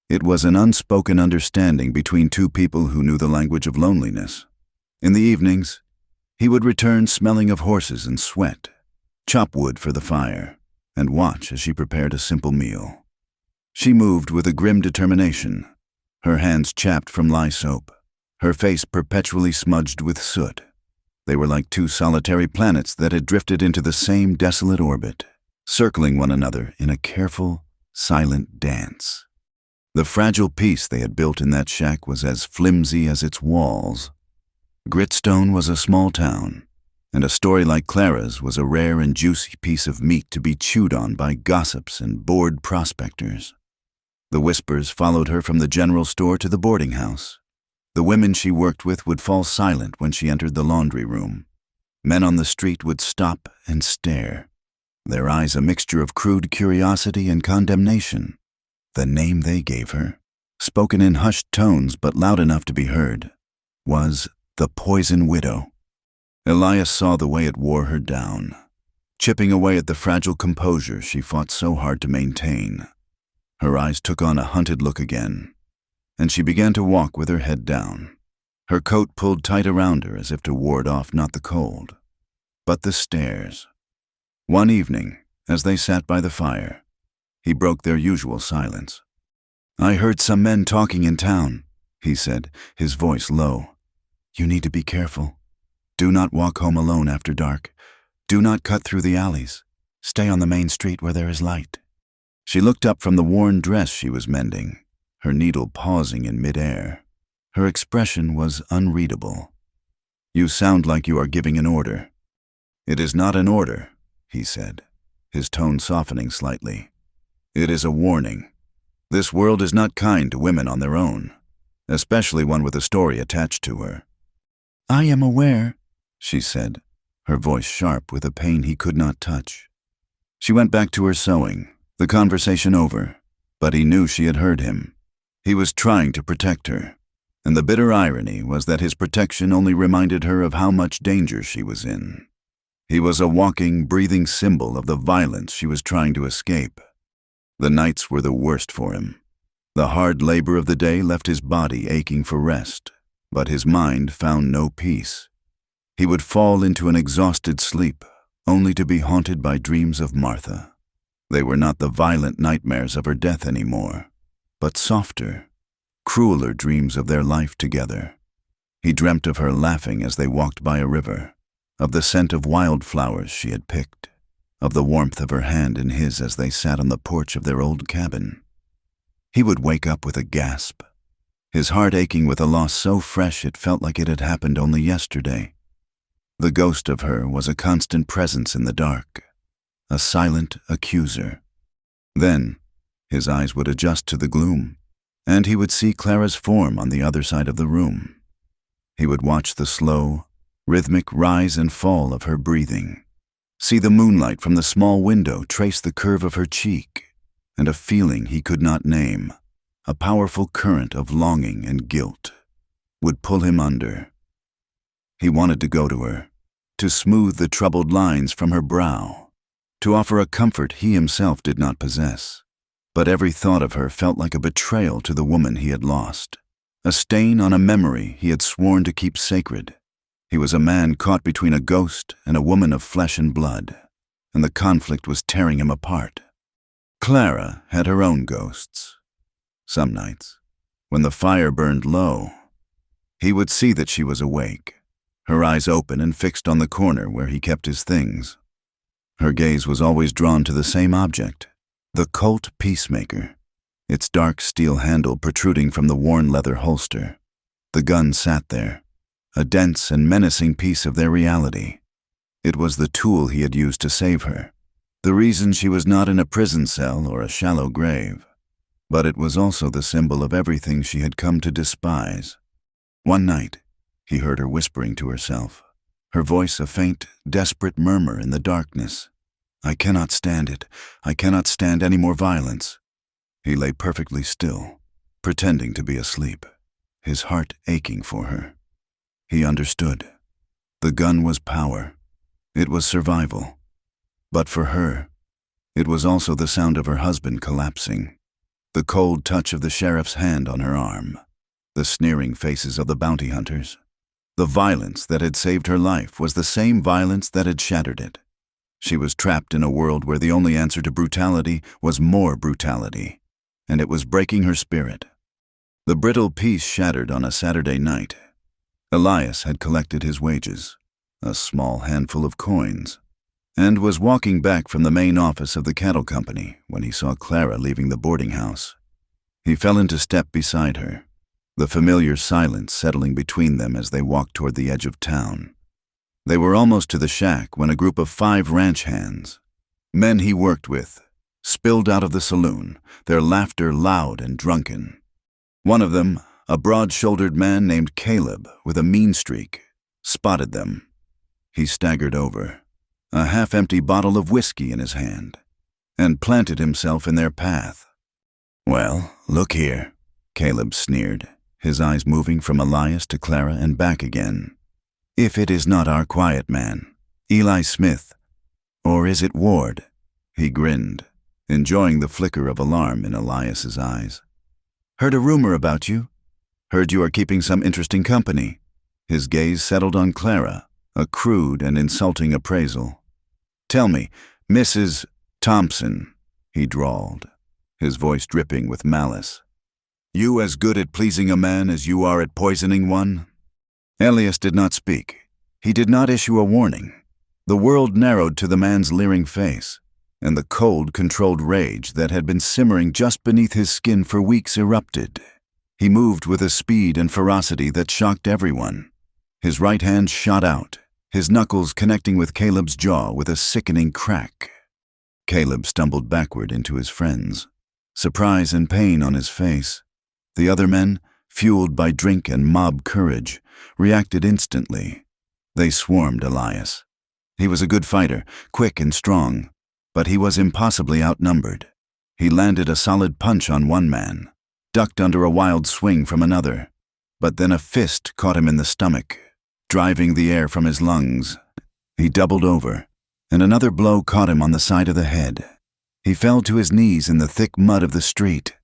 It was an unspoken understanding between two people who knew the language of loneliness. In the evenings, He would return smelling of horses and sweat, chop wood for the fire, and watch as she prepared a simple meal. She moved with a grim determination, her hands chapped from lye soap, her face perpetually smudged with soot. They were like two solitary planets that had drifted into the same desolate orbit, circling one another in a careful, silent dance. The fragile peace they had built in that shack was as flimsy as its walls. Gritstone was a small town, and a story like Clara's was a rare and juicy piece of meat to be chewed on by gossips and bored prospectors. The whispers followed her from the general store to the boarding house. The women she worked with would fall silent when she entered the laundry room. Men on the street would stop and stare, their eyes a mixture of crude curiosity and condemnation. The name they gave her, spoken in hushed tones but loud enough to be heard, was the Poison Widow. Elias saw the way it wore her down, chipping away at the fragile composure she fought so hard to maintain. Her eyes took on a hunted look again, and she began to walk with her head down, her coat pulled tight around her as if to ward off not the cold, but the stares. One evening, as they sat by the fire, he broke their usual silence. "I heard some men talking in town," he said, his voice low. "You need to be careful. Do not walk home alone after dark. Do not cut through the alleys. Stay on the main street where there is light." She looked up from the worn dress she was mending, her needle pausing in midair. Her expression was unreadable. "You sound like you are giving an order." "It is not an order," he said, his tone softening slightly. "It is a warning. This world is not kind to women on their own, especially one with a story attached to her." "I am aware," she said, her voice sharp with a pain he could not touch. She went back to her sewing, the conversation over, but he knew she had heard him. He was trying to protect her, and the bitter irony was that his protection only reminded her of how much danger she was in. He was a walking, breathing symbol of the violence she was trying to escape. The nights were the worst for him. The hard labor of the day left his body aching for rest, but his mind found no peace. He would fall into an exhausted sleep, only to be haunted by dreams of Martha. They were not the violent nightmares of her death anymore, but softer, crueler dreams of their life together. He dreamt of her laughing as they walked by a river, of the scent of wildflowers she had picked, of the warmth of her hand in his as they sat on the porch of their old cabin. He would wake up with a gasp, his heart aching with a loss so fresh it felt like it had happened only yesterday. The ghost of her was a constant presence in the dark, a silent accuser. Then, his eyes would adjust to the gloom, and he would see Clara's form on the other side of the room. He would watch the slow, rhythmic rise and fall of her breathing, see the moonlight from the small window trace the curve of her cheek, and a feeling he could not name, a powerful current of longing and guilt, would pull him under. He wanted to go to her, to smooth the troubled lines from her brow, to offer a comfort he himself did not possess. But every thought of her felt like a betrayal to the woman he had lost, a stain on a memory he had sworn to keep sacred. He was a man caught between a ghost and a woman of flesh and blood, and the conflict was tearing him apart. Clara had her own ghosts. Some nights, when the fire burned low, he would see that she was awake, her eyes open and fixed on the corner where he kept his things. Her gaze was always drawn to the same object, the Colt Peacemaker, its dark steel handle protruding from the worn leather holster. The gun sat there, a dense and menacing piece of their reality. It was the tool he had used to save her, the reason she was not in a prison cell or a shallow grave. But it was also the symbol of everything she had come to despise. One night, he heard her whispering to herself, her voice a faint, desperate murmur in the darkness. "I cannot stand it. I cannot stand any more violence." He lay perfectly still, pretending to be asleep, his heart aching for her. He understood. The gun was power. It was survival. But for her, it was also the sound of her husband collapsing, the cold touch of the sheriff's hand on her arm, the sneering faces of the bounty hunters. The violence that had saved her life was the same violence that had shattered it. She was trapped in a world where the only answer to brutality was more brutality, and it was breaking her spirit. The brittle peace shattered on a Saturday night. Elias had collected his wages, a small handful of coins, and was walking back from the main office of the cattle company when he saw Clara leaving the boarding house. He fell into step beside her, the familiar silence settling between them as they walked toward the edge of town. They were almost to the shack when a group of 5 ranch hands, men he worked with, spilled out of the saloon, their laughter loud and drunken. One of them, a broad-shouldered man named Caleb with a mean streak, spotted them. He staggered over, a half-empty bottle of whiskey in his hand, and planted himself in their path. "Well, look here," Caleb sneered, his eyes moving from Elias to Clara and back again. "If it is not our quiet man, Eli Smith, or is it Ward?" He grinned, enjoying the flicker of alarm in Elias's eyes. "Heard a rumor about you. Heard you are keeping some interesting company." His gaze settled on Clara, a crude and insulting appraisal. "Tell me, Mrs. Thompson," he drawled, his voice dripping with malice. "You as good at pleasing a man as you are at poisoning one?" Elias did not speak. He did not issue a warning. The world narrowed to the man's leering face, and the cold, controlled rage that had been simmering just beneath his skin for weeks erupted. He moved with a speed and ferocity that shocked everyone. His right hand shot out, his knuckles connecting with Caleb's jaw with a sickening crack. Caleb stumbled backward into his friends, surprise and pain on his face. The other men, fueled by drink and mob courage, reacted instantly. They swarmed Elias. He was a good fighter, quick and strong, but he was impossibly outnumbered. He landed a solid punch on one man, ducked under a wild swing from another, but then a fist caught him in the stomach, driving the air from his lungs. He doubled over, and another blow caught him on the side of the head. He fell to his knees in the thick mud of the street.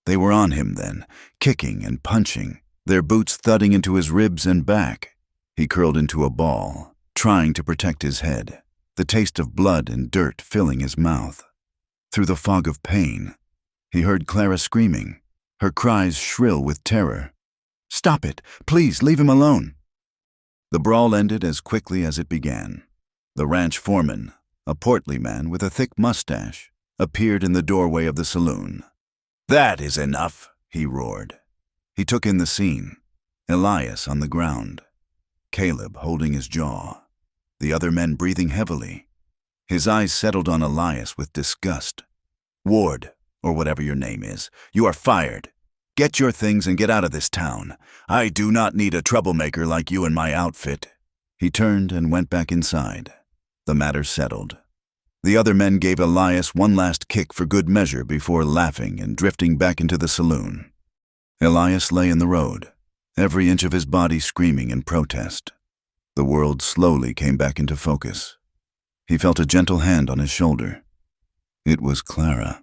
They were on him then, kicking and punching, their boots thudding into his ribs and back. He curled into a ball, trying to protect his head, the taste of blood and dirt filling his mouth. Through the fog of pain, he heard Clara screaming, her cries shrill with terror. "Stop it! Please, leave him alone!" The brawl ended as quickly as it began. The ranch foreman, a portly man with a thick mustache, appeared in the doorway of the saloon. "That is enough," he roared. He took in the scene, Elias on the ground, Caleb holding his jaw, the other men breathing heavily. His eyes settled on Elias with disgust. "Ward, or whatever your name is, you are fired. Get your things and get out of this town. I do not need a troublemaker like you in my outfit." He turned and went back inside. The matter settled. The other men gave Elias one last kick for good measure before laughing and drifting back into the saloon. Elias lay in the road, every inch of his body screaming in protest. The world slowly came back into focus. He felt a gentle hand on his shoulder. It was Clara.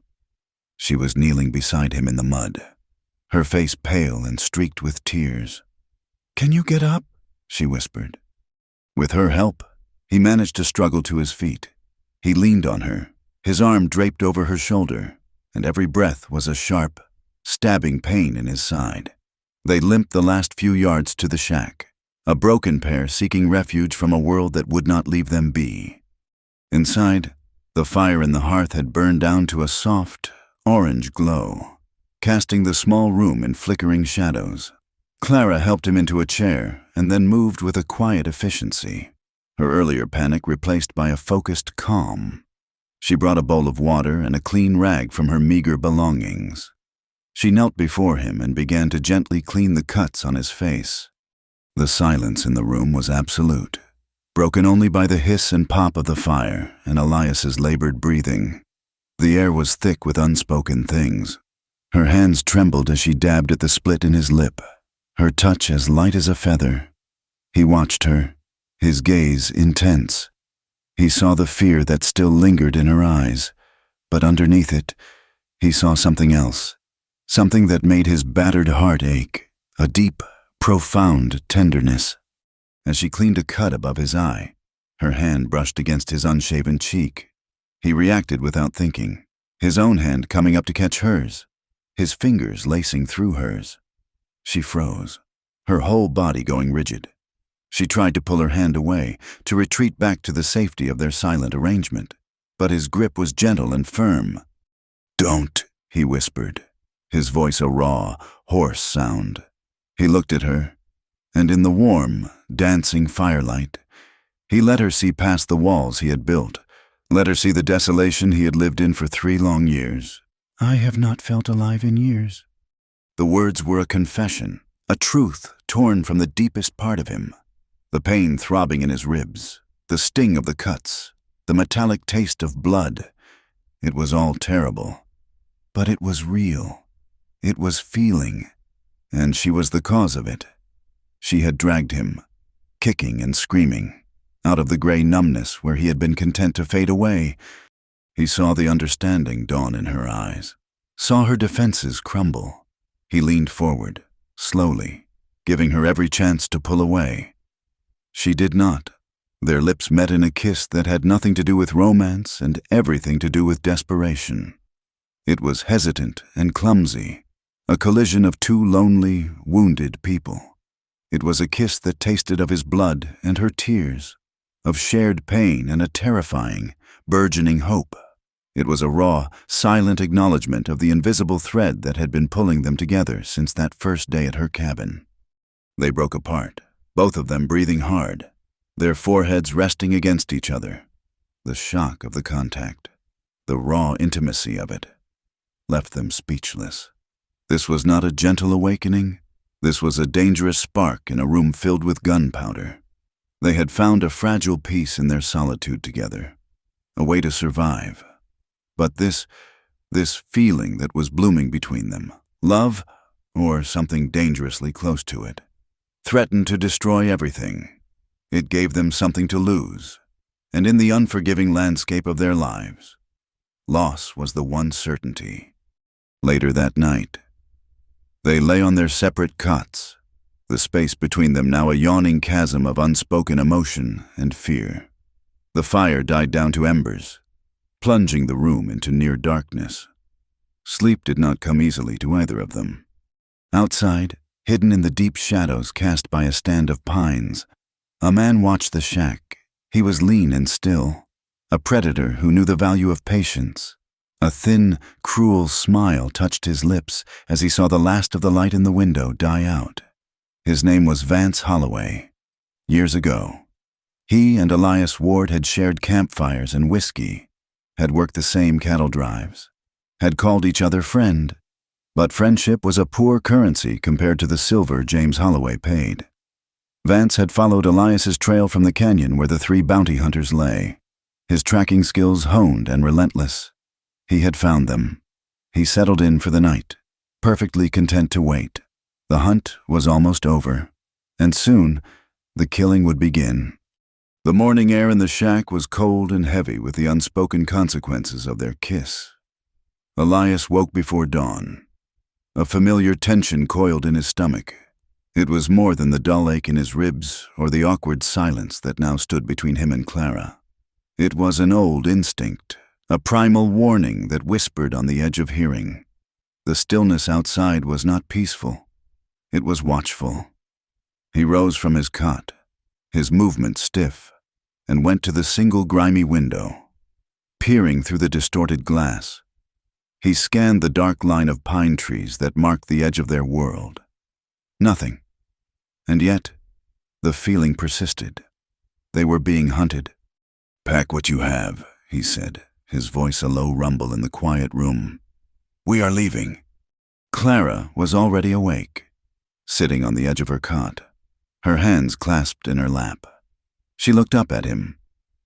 She was kneeling beside him in the mud, her face pale and streaked with tears. "Can you get up?" she whispered. With her help, he managed to struggle to his feet. He leaned on her, his arm draped over her shoulder, and every breath was a sharp, stabbing pain in his side. They limped the last few yards to the shack, a broken pair seeking refuge from a world that would not leave them be. Inside, the fire in the hearth had burned down to a soft, orange glow, casting the small room in flickering shadows. Clara helped him into a chair and then moved with a quiet efficiency, her earlier panic replaced by a focused calm. She brought a bowl of water and a clean rag from her meager belongings. She knelt before him and began to gently clean the cuts on his face. The silence in the room was absolute, broken only by the hiss and pop of the fire and Elias's labored breathing. The air was thick with unspoken things. Her hands trembled as she dabbed at the split in his lip, her touch as light as a feather. He watched her, his gaze intense. He saw the fear that still lingered in her eyes, but underneath it, he saw something else, something that made his battered heart ache, a deep, profound tenderness. As she cleaned a cut above his eye, her hand brushed against his unshaven cheek. He reacted without thinking, his own hand coming up to catch hers, his fingers lacing through hers. She froze, her whole body going rigid. She tried to pull her hand away, to retreat back to the safety of their silent arrangement, but his grip was gentle and firm. "Don't," he whispered, his voice a raw, hoarse sound. He looked at her, and in the warm, dancing firelight, he let her see past the walls he had built, let her see the desolation he had lived in for 3 long years. "I have not felt alive in years." The words were a confession, a truth torn from the deepest part of him. The pain throbbing in his ribs, the sting of the cuts, the metallic taste of blood. It was all terrible. But it was real. It was feeling. And she was the cause of it. She had dragged him, kicking and screaming, out of the gray numbness where he had been content to fade away. He saw the understanding dawn in her eyes, saw her defenses crumble. He leaned forward, slowly, giving her every chance to pull away. She did not. Their lips met in a kiss that had nothing to do with romance and everything to do with desperation. It was hesitant and clumsy, a collision of 2 lonely, wounded people. It was a kiss that tasted of his blood and her tears, of shared pain and a terrifying, burgeoning hope. It was a raw, silent acknowledgement of the invisible thread that had been pulling them together since that first day at her cabin. They broke apart, both of them breathing hard, their foreheads resting against each other. The shock of the contact, the raw intimacy of it, left them speechless. This was not a gentle awakening. This was a dangerous spark in a room filled with gunpowder. They had found a fragile peace in their solitude together, a way to survive. But this feeling that was blooming between them, love, or something dangerously close to it, threatened to destroy everything. It gave them something to lose, and in the unforgiving landscape of their lives, loss was the one certainty. Later that night, they lay on their separate cots, the space between them now a yawning chasm of unspoken emotion and fear. The fire died down to embers, plunging the room into near darkness. Sleep did not come easily to either of them. Outside, hidden in the deep shadows cast by a stand of pines, a man watched the shack. He was lean and still, a predator who knew the value of patience. A thin, cruel smile touched his lips as he saw the last of the light in the window die out. His name was Vance Holloway. Years ago, he and Elias Ward had shared campfires and whiskey, had worked the same cattle drives, had called each other friend, but friendship was a poor currency compared to the silver James Holloway paid. Vance had followed Elias's trail from the canyon where the 3 bounty hunters lay, his tracking skills honed and relentless. He had found them. He settled in for the night, perfectly content to wait. The hunt was almost over, and soon the killing would begin. The morning air in the shack was cold and heavy with the unspoken consequences of their kiss. Elias woke before dawn. A familiar tension coiled in his stomach. It was more than the dull ache in his ribs or the awkward silence that now stood between him and Clara. It was an old instinct, a primal warning that whispered on the edge of hearing. The stillness outside was not peaceful. It was watchful. He rose from his cot, his movement stiff, and went to the single grimy window. Peering through the distorted glass, he scanned the dark line of pine trees that marked the edge of their world. Nothing. And yet, the feeling persisted. They were being hunted. "Pack what you have," he said, his voice a low rumble in the quiet room. "We are leaving." Clara was already awake, sitting on the edge of her cot, her hands clasped in her lap. She looked up at him,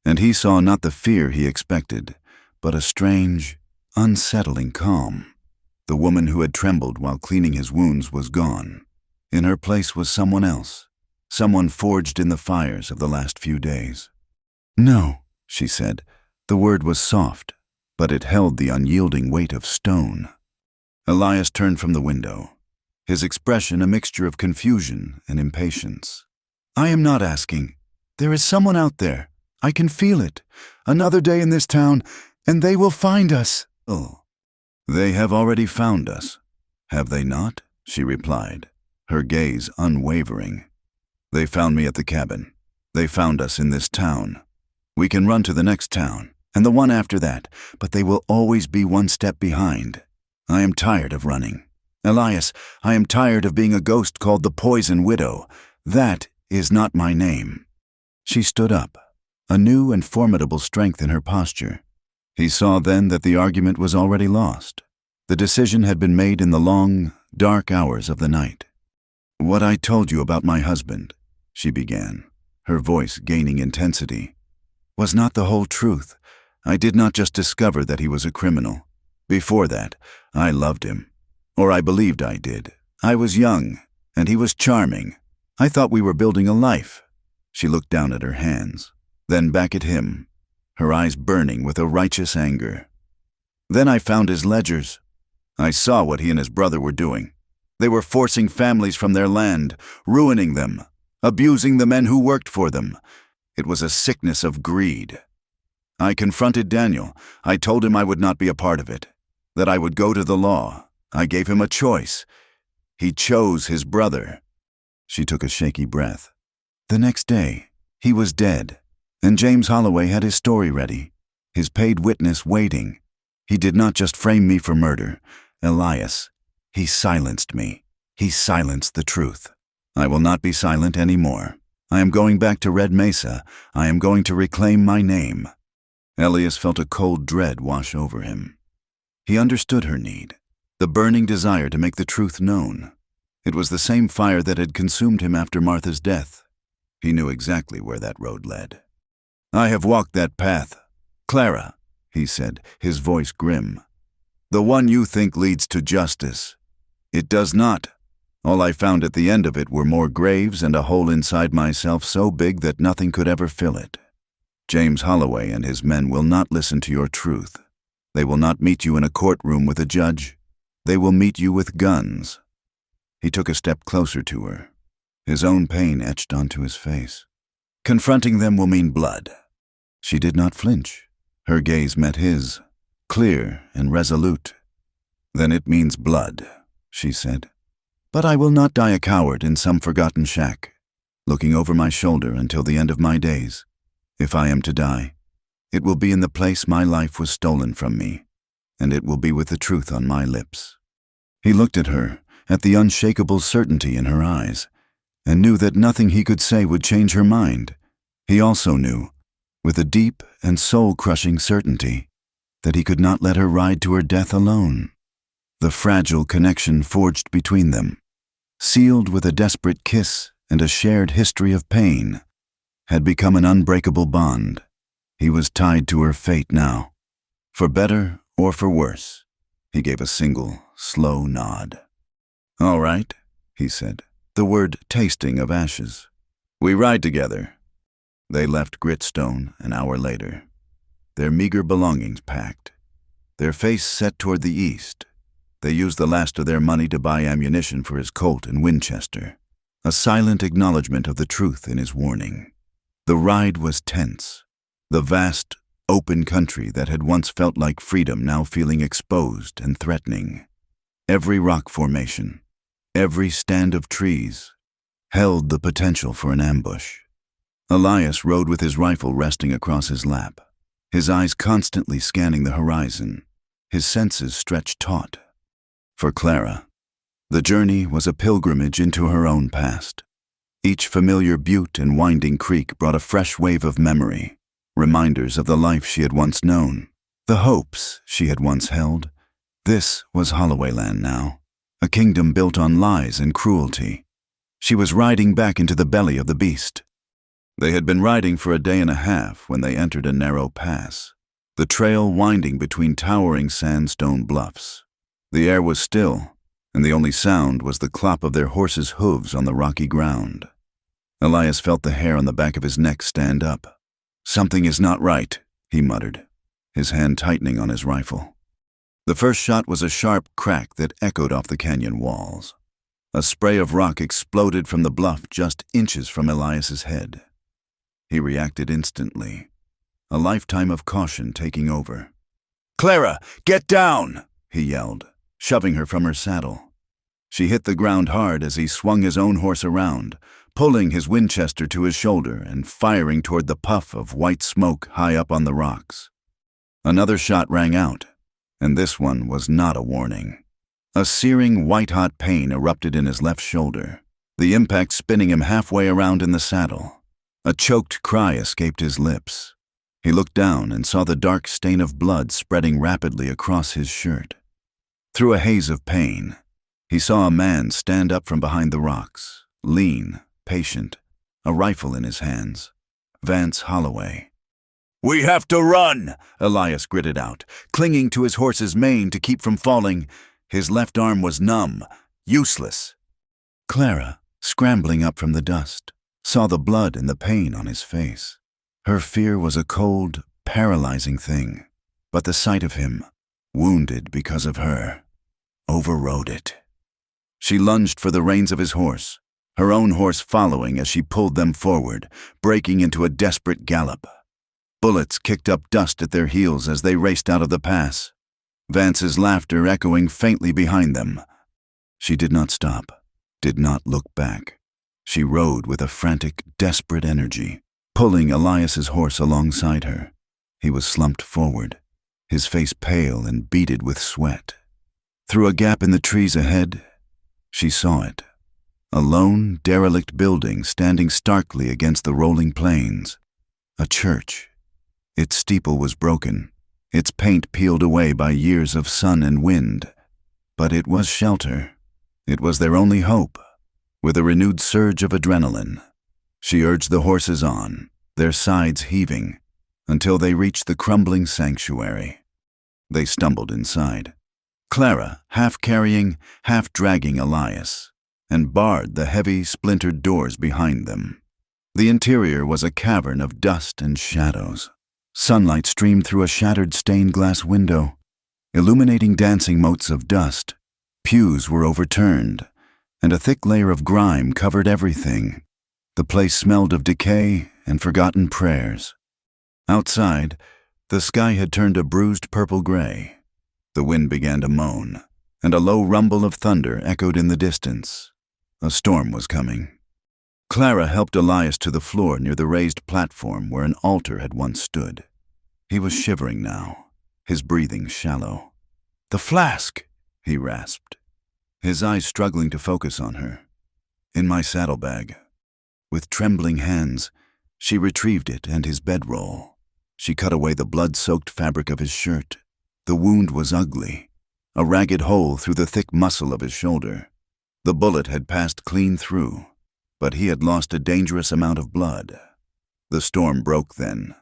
and he saw not the fear he expected, but a strange, unsettling calm. The woman who had trembled while cleaning his wounds was gone. In her place was someone else, someone forged in the fires of the last few days. "No," she said. The word was soft, but it held the unyielding weight of stone. Elias turned from the window, his expression a mixture of confusion and impatience. I am not asking. There is someone out there. I can feel it. Another day in this town, and they will find us. Oh. They have already found us, have they not? She replied, her gaze unwavering. They found me at the cabin. They found us in this town. We can run to the next town, and the one after that, but they will always be one step behind. I am tired of running. Elias, I am tired of being a ghost called the Poison Widow. That is not my name. She stood up, a new and formidable strength in her posture. He saw then that the argument was already lost. The decision had been made in the long, dark hours of the night. What I told you about my husband, she began, her voice gaining intensity, was not the whole truth. I did not just discover that he was a criminal. Before that, I loved him. Or I believed I did. I was young, and he was charming. I thought we were building a life. She looked down at her hands, then back at him, her eyes burning with a righteous anger. Then I found his ledgers. I saw what he and his brother were doing. They were forcing families from their land, ruining them, abusing the men who worked for them. It was a sickness of greed. I confronted Daniel. I told him I would not be a part of it, that I would go to the law. I gave him a choice. He chose his brother. She took a shaky breath. The next day, he was dead, and James Holloway had his story ready, his paid witness waiting. He did not just frame me for murder. Elias, he silenced me. He silenced the truth. I will not be silent anymore. I am going back to Red Mesa. I am going to reclaim my name. Elias felt a cold dread wash over him. He understood her need, the burning desire to make the truth known. It was the same fire that had consumed him after Martha's death. He knew exactly where that road led. I have walked that path. Clara, he said, his voice grim. The one you think leads to justice. It does not. All I found at the end of it were more graves and a hole inside myself so big that nothing could ever fill it. James Holloway and his men will not listen to your truth. They will not meet you in a courtroom with a judge. They will meet you with guns. He took a step closer to her, his own pain etched onto his face. Confronting them will mean blood. She did not flinch. Her gaze met his, clear and resolute. Then it means blood, she said. But I will not die a coward in some forgotten shack, looking over my shoulder until the end of my days. If I am to die, it will be in the place my life was stolen from me, and it will be with the truth on my lips. He looked at her, at the unshakable certainty in her eyes, and knew that nothing he could say would change her mind. He also knew, with a deep and soul-crushing certainty, that he could not let her ride to her death alone. The fragile connection forged between them, sealed with a desperate kiss and a shared history of pain, had become an unbreakable bond. He was tied to her fate now. For better or for worse, he gave a single, slow nod. All right, he said, the word tasting of ashes. We ride together. They left Gritstone an hour later, their meager belongings packed, their face set toward the east. They used the last of their money to buy ammunition for his Colt and Winchester, a silent acknowledgement of the truth in his warning. The ride was tense, the vast, open country that had once felt like freedom now feeling exposed and threatening. Every rock formation, every stand of trees, held the potential for an ambush. Elias rode with his rifle resting across his lap, his eyes constantly scanning the horizon, his senses stretched taut. For Clara, the journey was a pilgrimage into her own past. Each familiar butte and winding creek brought a fresh wave of memory, reminders of the life she had once known, the hopes she had once held. This was Hollowayland now, a kingdom built on lies and cruelty. She was riding back into the belly of the beast. They had been riding for a day and a half when they entered a narrow pass, the trail winding between towering sandstone bluffs. The air was still, and the only sound was the clop of their horses' hooves on the rocky ground. Elias felt the hair on the back of his neck stand up. Something is not right, he muttered, his hand tightening on his rifle. The first shot was a sharp crack that echoed off the canyon walls. A spray of rock exploded from the bluff just inches from Elias's head. He reacted instantly, a lifetime of caution taking over. "Clara, get down!" he yelled, shoving her from her saddle. She hit the ground hard as he swung his own horse around, pulling his Winchester to his shoulder and firing toward the puff of white smoke high up on the rocks. Another shot rang out, and this one was not a warning. A searing, white-hot pain erupted in his left shoulder, the impact spinning him halfway around in the saddle. A choked cry escaped his lips. He looked down and saw the dark stain of blood spreading rapidly across his shirt. Through a haze of pain, he saw a man stand up from behind the rocks, lean, patient, a rifle in his hands. Vance Holloway. "We have to run!" Elias gritted out, clinging to his horse's mane to keep from falling. His left arm was numb, useless. Clara, scrambling up from the dust, saw the blood and the pain on his face. Her fear was a cold, paralyzing thing, but the sight of him, wounded because of her, overrode it. She lunged for the reins of his horse, her own horse following as she pulled them forward, breaking into a desperate gallop. Bullets kicked up dust at their heels as they raced out of the pass, Vance's laughter echoing faintly behind them. She did not stop, did not look back. She rode with a frantic, desperate energy, pulling Elias's horse alongside her. He was slumped forward, his face pale and beaded with sweat. Through a gap in the trees ahead, she saw it. A lone, derelict building standing starkly against the rolling plains. A church. Its steeple was broken, its paint peeled away by years of sun and wind. But it was shelter. It was their only hope. With a renewed surge of adrenaline, she urged the horses on, their sides heaving, until they reached the crumbling sanctuary. They stumbled inside. Clara, half carrying, half dragging Elias, and barred the heavy, splintered doors behind them. The interior was a cavern of dust and shadows. Sunlight streamed through a shattered stained glass window, illuminating dancing motes of dust. Pews were overturned, and a thick layer of grime covered everything. The place smelled of decay and forgotten prayers. Outside, the sky had turned a bruised purple gray. The wind began to moan, and a low rumble of thunder echoed in the distance. A storm was coming. Clara helped Elias to the floor near the raised platform where an altar had once stood. He was shivering now, his breathing shallow. "The flask!" he rasped, his eyes struggling to focus on her. "In my saddlebag." With trembling hands, she retrieved it and his bedroll. She cut away the blood-soaked fabric of his shirt. The wound was ugly, a ragged hole through the thick muscle of his shoulder. The bullet had passed clean through, but he had lost a dangerous amount of blood. The storm broke then,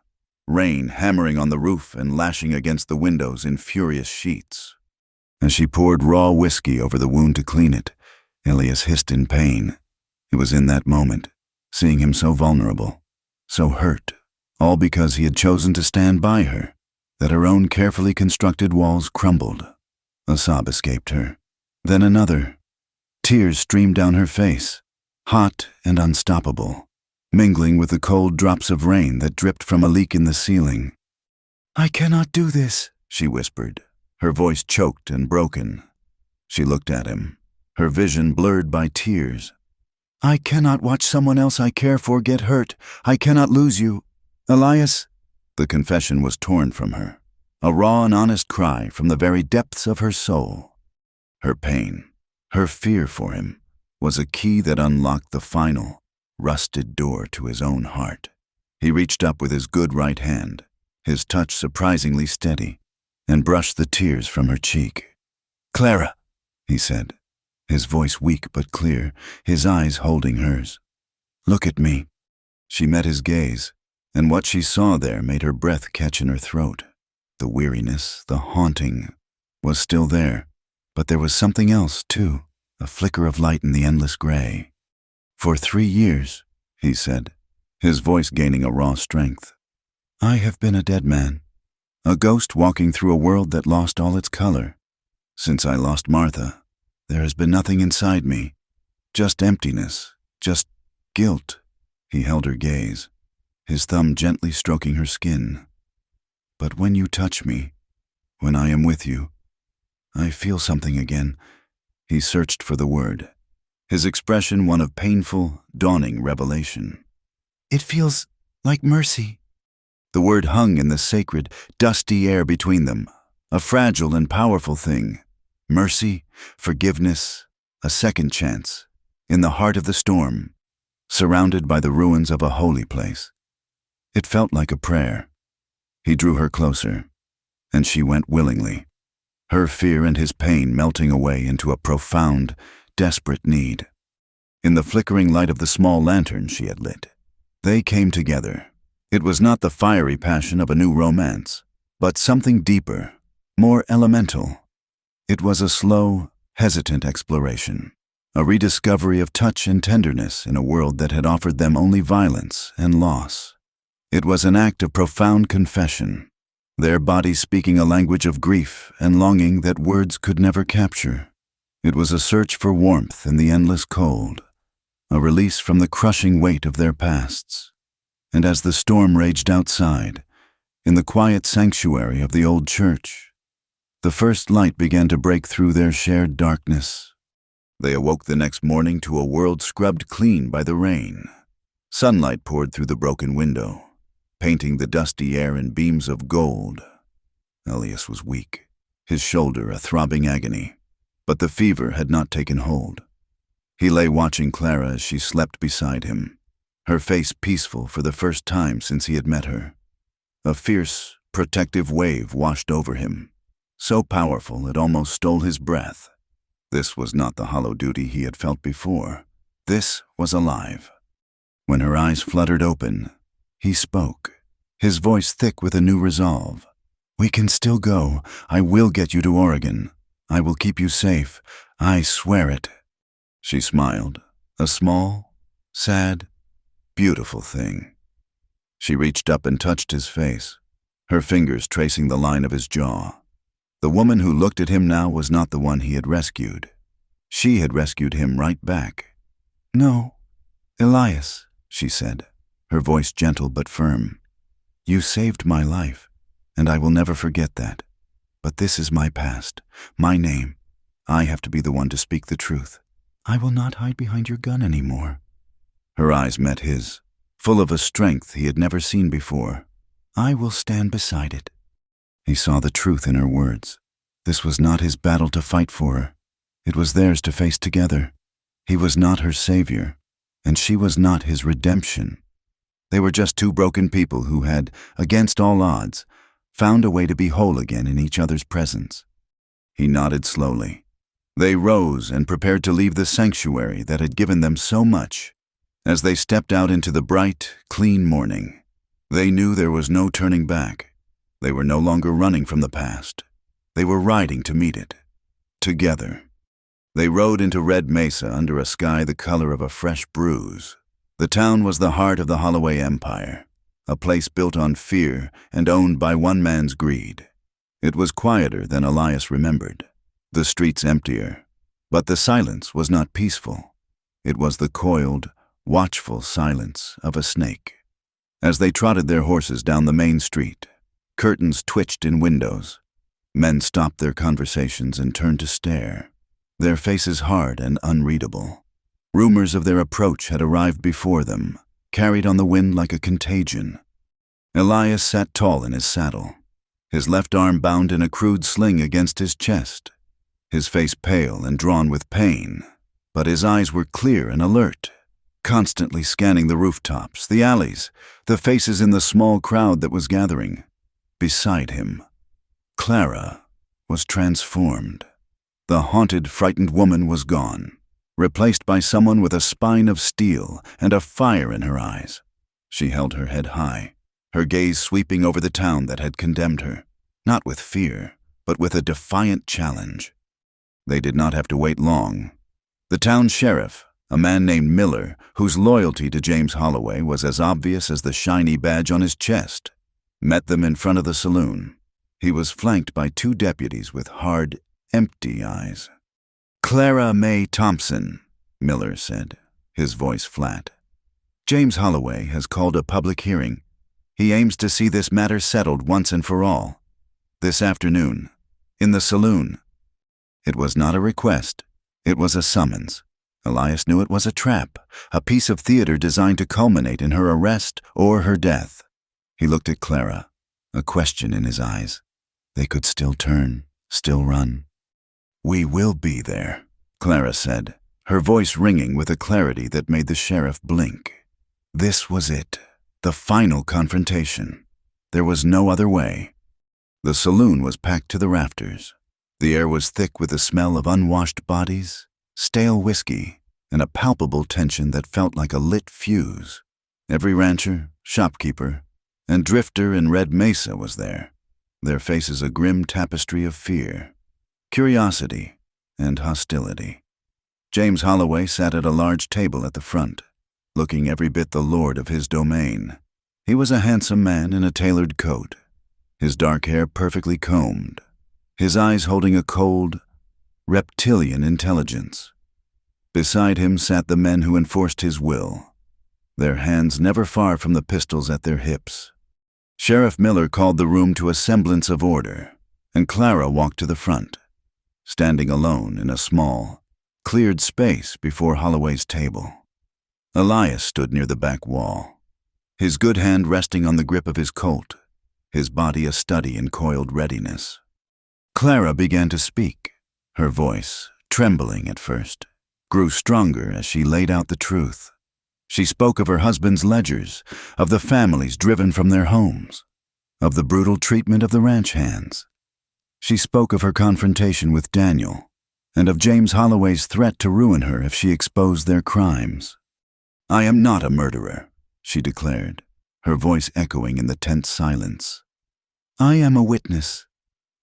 rain hammering on the roof and lashing against the windows in furious sheets. As she poured raw whiskey over the wound to clean it, Elias hissed in pain. It was in that moment, seeing him so vulnerable, so hurt, all because he had chosen to stand by her, that her own carefully constructed walls crumbled. A sob escaped her, then another. Tears streamed down her face, hot and unstoppable, mingling with the cold drops of rain that dripped from a leak in the ceiling. "I cannot do this," she whispered, her voice choked and broken. She looked at him, her vision blurred by tears. "I cannot watch someone else I care for get hurt. I cannot lose you. Elias." The confession was torn from her, a raw and honest cry from the very depths of her soul. Her pain, her fear for him, was a key that unlocked the final, rusted door to his own heart. He reached up with his good right hand, his touch surprisingly steady, and brushed the tears from her cheek. "Clara," he said, his voice weak but clear, his eyes holding hers. "Look at me." She met his gaze, and what she saw there made her breath catch in her throat. The weariness, the haunting, was still there, but there was something else, too, a flicker of light in the endless gray. "For 3 years," he said, his voice gaining a raw strength, "I have been a dead man, a ghost walking through a world that lost all its color. Since I lost Martha, there has been nothing inside me, Just emptiness, just guilt. He held her gaze, his thumb gently stroking her skin. But when you touch me, when I am with you, I feel something again. He searched for the word, his expression one of painful, dawning revelation. It feels like mercy. The word hung in the sacred, dusty air between them, a fragile and powerful thing. Mercy, forgiveness, a second chance, in the heart of the storm, surrounded by the ruins of a holy place. It felt like a prayer. He drew her closer, and she went willingly, her fear and his pain melting away into a profound, desperate need. In the flickering light of the small lantern she had lit, they came together. It was not the fiery passion of a new romance, but something deeper, more elemental. It was a slow, hesitant exploration, a rediscovery of touch and tenderness in a world that had offered them only violence and loss. It was an act of profound confession, their bodies speaking a language of grief and longing that words could never capture. It was a search for warmth in the endless cold, a release from the crushing weight of their pasts. And as the storm raged outside, in the quiet sanctuary of the old church, the first light began to break through their shared darkness. They awoke the next morning to a world scrubbed clean by the rain. Sunlight poured through the broken window, painting the dusty air in beams of gold. Elias was weak, his shoulder a throbbing agony, but the fever had not taken hold. He lay watching Clara as she slept beside him, her face peaceful for the first time since he had met her. A fierce, protective wave washed over him, so powerful it almost stole his breath. This was not the hollow duty he had felt before. This was alive. When her eyes fluttered open, he spoke, his voice thick with a new resolve. "We can still go. I will get you to Oregon. I will keep you safe. I swear it." She smiled, a small, sad, beautiful thing. She reached up and touched his face, her fingers tracing the line of his jaw. The woman who looked at him now was not the one he had rescued. She had rescued him right back. "No, Elias," she said, her voice gentle but firm. "You saved my life, and I will never forget that. But this is my past, my name. I have to be the one to speak the truth. I will not hide behind your gun anymore." Her eyes met his, full of a strength he had never seen before. "I will stand beside it." He saw the truth in her words. This was not his battle to fight for her. It was theirs to face together. He was not her savior, and she was not his redemption. They were just two broken people who had, against all odds, found a way to be whole again in each other's presence. He nodded slowly. They rose and prepared to leave the sanctuary that had given them so much. As they stepped out into the bright, clean morning, they knew there was no turning back. They were no longer running from the past. They were riding to meet it, together. They rode into Red Mesa under a sky the color of a fresh bruise. The town was the heart of the Holloway Empire, a place built on fear and owned by one man's greed. It was quieter than Elias remembered, the streets emptier, but the silence was not peaceful. It was the coiled, watchful silence of a snake. As they trotted their horses down the main street, curtains twitched in windows. Men stopped their conversations and turned to stare, their faces hard and unreadable. Rumors of their approach had arrived before them, carried on the wind like a contagion. Elias sat tall in his saddle, his left arm bound in a crude sling against his chest, his face pale and drawn with pain, but his eyes were clear and alert, constantly scanning the rooftops, the alleys, the faces in the small crowd that was gathering. Beside him, Clara was transformed. The haunted, frightened woman was gone, replaced by someone with a spine of steel and a fire in her eyes. She held her head high, her gaze sweeping over the town that had condemned her, not with fear, but with a defiant challenge. They did not have to wait long. The town sheriff, a man named Miller, whose loyalty to James Holloway was as obvious as the shiny badge on his chest, met them in front of the saloon. He was flanked by two deputies with hard, empty eyes. "Clara May Thompson," Miller said, his voice flat. "James Holloway has called a public hearing. He aims to see this matter settled once and for all. This afternoon, in the saloon." It was not a request. It was a summons. Elias knew it was a trap, a piece of theater designed to culminate in her arrest or her death. He looked at Clara, a question in his eyes. They could still turn, still run. "We will be there," Clara said, her voice ringing with a clarity that made the sheriff blink. This was it, the final confrontation. There was no other way. The saloon was packed to the rafters. The air was thick with the smell of unwashed bodies, stale whiskey, and a palpable tension that felt like a lit fuse. Every rancher, shopkeeper, and drifter in Red Mesa was there, their faces a grim tapestry of fear, curiosity, and hostility. James Holloway sat at a large table at the front, looking every bit the lord of his domain. He was a handsome man in a tailored coat, his dark hair perfectly combed, his eyes holding a cold, reptilian intelligence. Beside him sat the men who enforced his will, their hands never far from the pistols at their hips. Sheriff Miller called the room to a semblance of order, and Clara walked to the front, standing alone in a small, cleared space before Holloway's table. Elias stood near the back wall, his good hand resting on the grip of his Colt, his body a study in coiled readiness. Clara began to speak. Her voice, trembling at first, grew stronger as she laid out the truth. She spoke of her husband's ledgers, of the families driven from their homes, of the brutal treatment of the ranch hands. She spoke of her confrontation with Daniel, and of James Holloway's threat to ruin her if she exposed their crimes. "I am not a murderer," she declared, her voice echoing in the tense silence. "I am a witness.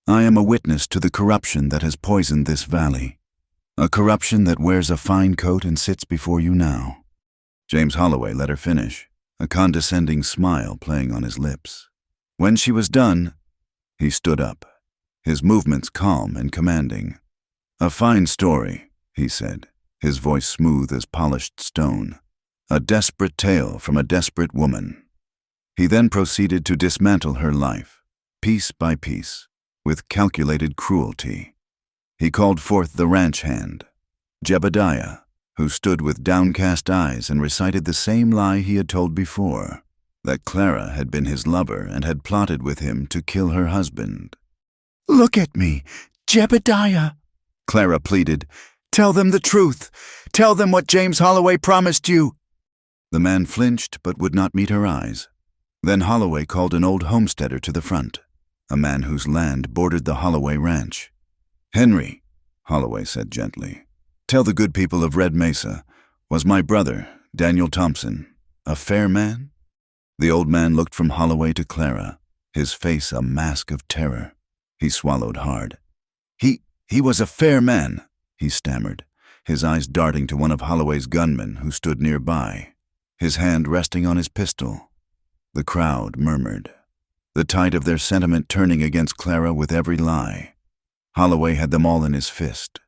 I am a witness to the corruption that has poisoned this valley, a corruption that wears a fine coat and sits before you now." James Holloway let her finish, a condescending smile playing on his lips. When she was done, he stood up, his movements calm and commanding. "A fine story," he said, his voice smooth as polished stone. "A desperate tale from a desperate woman." He then proceeded to dismantle her life, piece by piece, with calculated cruelty. He called forth the ranch hand, Jebediah, who stood with downcast eyes and recited the same lie he had told before, that Clara had been his lover and had plotted with him to kill her husband. "Look at me, Jebediah," Clara pleaded. "Tell them the truth. Tell them what James Holloway promised you." The man flinched but would not meet her eyes. Then Holloway called an old homesteader to the front, a man whose land bordered the Holloway ranch. "Henry," Holloway said gently, "tell the good people of Red Mesa, was my brother, Daniel Thompson, a fair man?" The old man looked from Holloway to Clara, his face a mask of terror. He swallowed hard. He was a fair man," he stammered, his eyes darting to one of Holloway's gunmen who stood nearby, his hand resting on his pistol. The crowd murmured, the tide of their sentiment turning against Clara with every lie. Holloway had them all in his fist.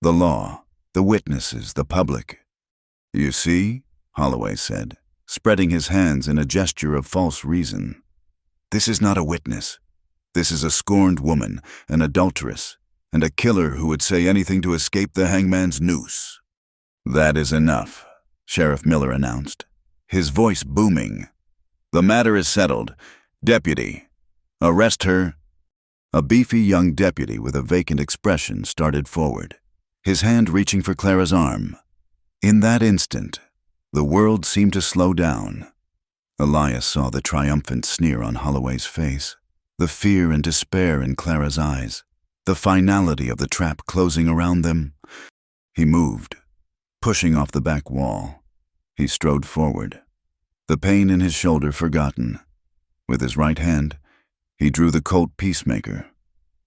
The law, the witnesses, the public. "You see," Holloway said, spreading his hands in a gesture of false reason. "This is not a witness. This is a scorned woman, an adulteress, and a killer who would say anything to escape the hangman's noose." "That is enough," Sheriff Miller announced, his voice booming. "The matter is settled. Deputy, arrest her." A beefy young deputy with a vacant expression started forward, his hand reaching for Clara's arm. In that instant, the world seemed to slow down. Elias saw the triumphant sneer on Holloway's face, the fear and despair in Clara's eyes, the finality of the trap closing around them. He moved, pushing off the back wall. He strode forward, the pain in his shoulder forgotten. With his right hand, he drew the Colt peacemaker,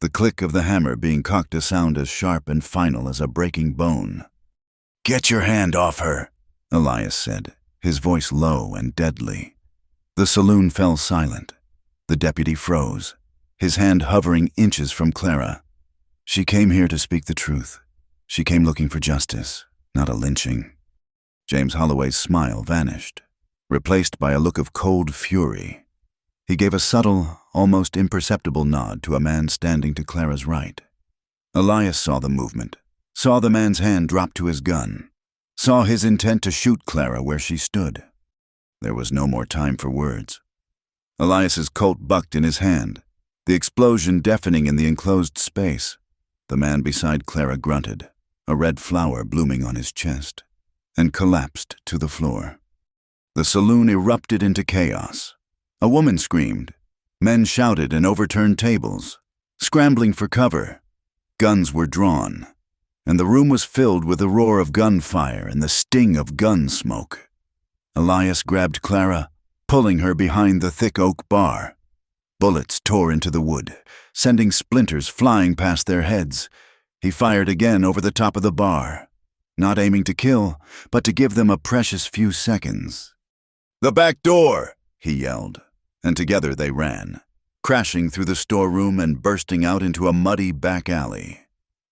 the click of the hammer being cocked a sound as sharp and final as a breaking bone. "Get your hand off her," Elias said, his voice low and deadly. The saloon fell silent. The deputy froze, his hand hovering inches from Clara. She came here to speak the truth. She came looking for justice. not a lynching. James Holloway's smile vanished, replaced by a look of cold fury. He gave a subtle, almost imperceptible nod to a man standing to Clara's right. Elias saw the movement, saw the man's hand drop to his gun, saw his intent to shoot Clara where she stood. There was no more time for words. Elias's Colt bucked in his hand, the explosion deafening in the enclosed space. The man beside Clara grunted, a red flower blooming on his chest, and collapsed to the floor. The saloon erupted into chaos. A woman screamed. Men shouted and overturned tables, scrambling for cover. Guns were drawn, and the room was filled with the roar of gunfire and the sting of gun smoke. Elias grabbed Clara, pulling her behind the thick oak bar. Bullets tore into the wood, sending splinters flying past their heads. He fired again over the top of the bar, not aiming to kill, but to give them a precious few seconds. "The back door!" he yelled, and together they ran, crashing through the storeroom and bursting out into a muddy back alley.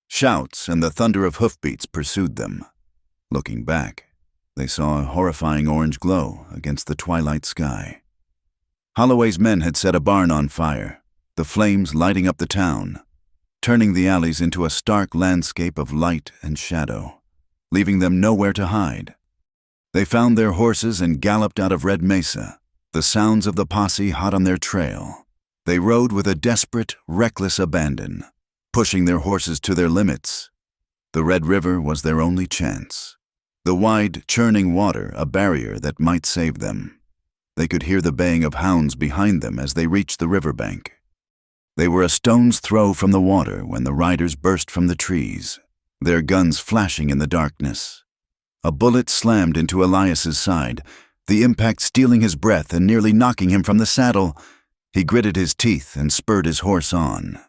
Shouts and the thunder of hoofbeats pursued them. Looking back, they saw a horrifying orange glow against the twilight sky. Holloway's men had set a barn on fire, the flames lighting up the town, turning the alleys into a stark landscape of light and shadow, leaving them nowhere to hide. They found their horses and galloped out of Red Mesa, the sounds of the posse hot on their trail. They rode with a desperate, reckless abandon, pushing their horses to their limits. The Red River was their only chance. The wide, churning water a barrier that might save them. They could hear the baying of hounds behind them as they reached the riverbank. They were a stone's throw from the water when the riders burst from the trees, their guns flashing in the darkness. A bullet slammed into Elias's side, the impact stealing his breath and nearly knocking him from the saddle. He gritted his teeth and spurred his horse on.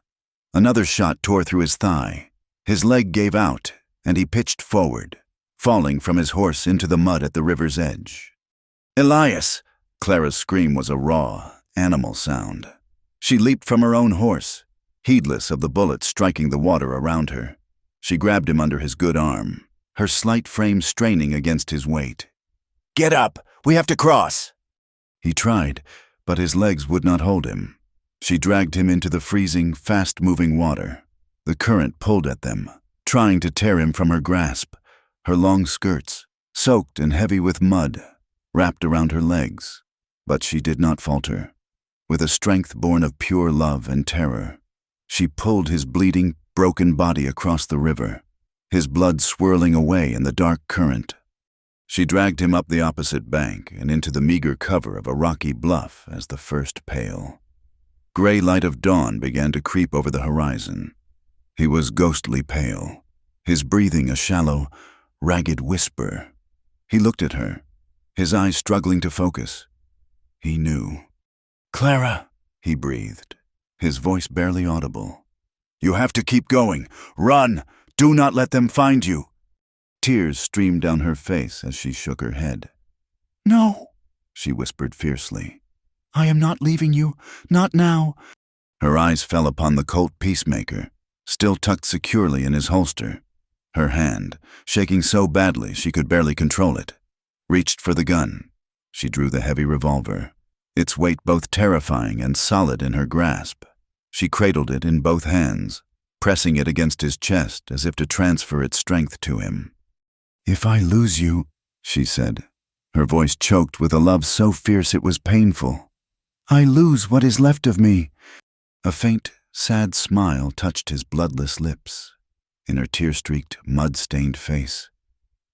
Another shot tore through his thigh. His leg gave out, and he pitched forward, falling from his horse into the mud at the river's edge. "Elias!" Clara's scream was a raw, animal sound. She leaped from her own horse, heedless of the bullets striking the water around her. She grabbed him under his good arm, her slight frame straining against his weight. "Get up! We have to cross!" He tried, but his legs would not hold him. She dragged him into the freezing, fast-moving water. The current pulled at them, trying to tear him from her grasp. Her long skirts, soaked and heavy with mud, wrapped around her legs. But she did not falter. With a strength born of pure love and terror, she pulled his bleeding, broken body across the river, his blood swirling away in the dark current. She dragged him up the opposite bank and into the meager cover of a rocky bluff as the first pale. Gray light of dawn began to creep over the horizon. He was ghostly pale, his breathing a shallow, ragged whisper. He looked at her, his eyes struggling to focus. He knew. "Clara," he breathed, his voice barely audible. "You have to keep going. Run! Do not let them find you." Tears streamed down her face as she shook her head. "No," she whispered fiercely. "I am not leaving you. Not now." Her eyes fell upon the Colt Peacemaker, still tucked securely in his holster. Her hand, shaking so badly she could barely control it, reached for the gun. She drew the heavy revolver, its weight both terrifying and solid in her grasp. She cradled it in both hands, pressing it against his chest as if to transfer its strength to him. "If I lose you," she said, her voice choked with a love so fierce it was painful, "I lose what is left of me." A faint, sad smile touched his bloodless lips. In her tear-streaked, mud-stained face,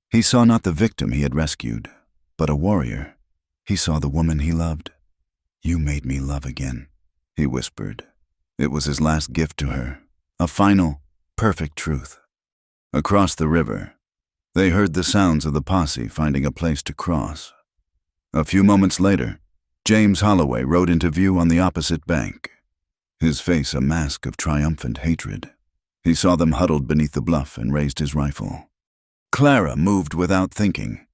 he saw not the victim he had rescued, but a warrior. He saw the woman he loved. "You made me love again," he whispered. It was his last gift to her, a final, perfect truth. Across the river, they heard the sounds of the posse finding a place to cross. A few moments later, James Holloway rode into view on the opposite bank, his face a mask of triumphant hatred. He saw them huddled beneath the bluff and raised his rifle. Clara moved without thinking.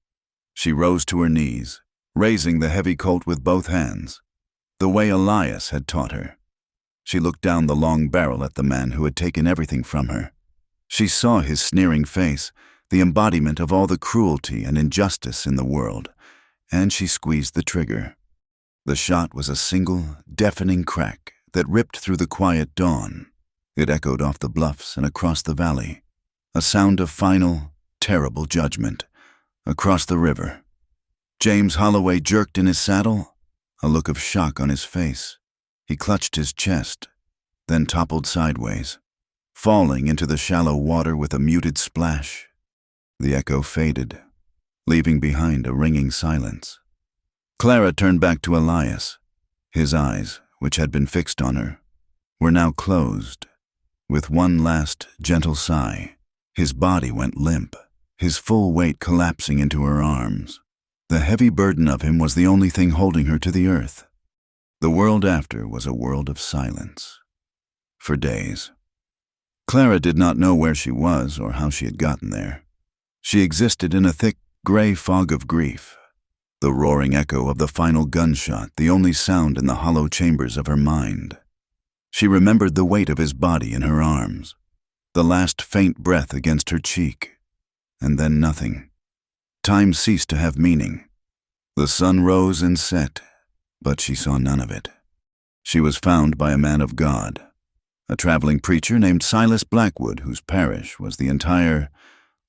She rose to her knees, raising the heavy Colt with both hands, the way Elias had taught her. She looked down the long barrel at the man who had taken everything from her. She saw his sneering face, the embodiment of all the cruelty and injustice in the world, and she squeezed the trigger. The shot was a single, deafening crack that ripped through the quiet dawn. It echoed off the bluffs and across the valley, a sound of final, terrible judgment. Across the river, James Holloway jerked in his saddle, a look of shock on his face. He clutched his chest, then toppled sideways, falling into the shallow water with a muted splash. The echo faded, leaving behind a ringing silence. Clara turned back to Elias. His eyes, which had been fixed on her, were now closed. With one last, gentle sigh, his body went limp, his full weight collapsing into her arms. The heavy burden of him was the only thing holding her to the earth. The world after was a world of silence. For days. Clara did not know where she was or how she had gotten there. She existed in a thick, gray fog of grief, the roaring echo of the final gunshot, the only sound in the hollow chambers of her mind. She remembered the weight of his body in her arms, the last faint breath against her cheek, and then nothing. Time ceased to have meaning. The sun rose and set, but she saw none of it. She was found by a man of God, a traveling preacher named Silas Blackwood, whose parish was the entire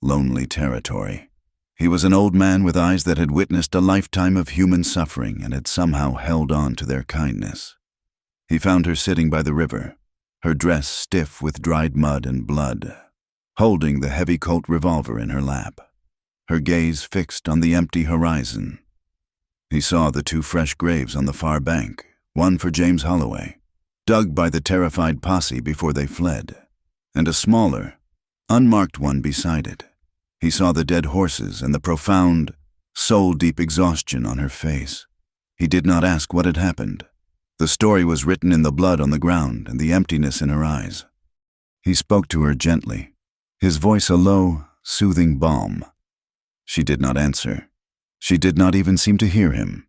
lonely territory. He was an old man with eyes that had witnessed a lifetime of human suffering and had somehow held on to their kindness. He found her sitting by the river, her dress stiff with dried mud and blood, holding the heavy Colt revolver in her lap, her gaze fixed on the empty horizon. He saw the two fresh graves on the far bank, one for James Holloway, dug by the terrified posse before they fled, and a smaller, unmarked one beside it. He saw the dead horses and the profound, soul-deep exhaustion on her face. He did not ask what had happened. The story was written in the blood on the ground and the emptiness in her eyes. He spoke to her gently, his voice a low, soothing balm. She did not answer. She did not even seem to hear him.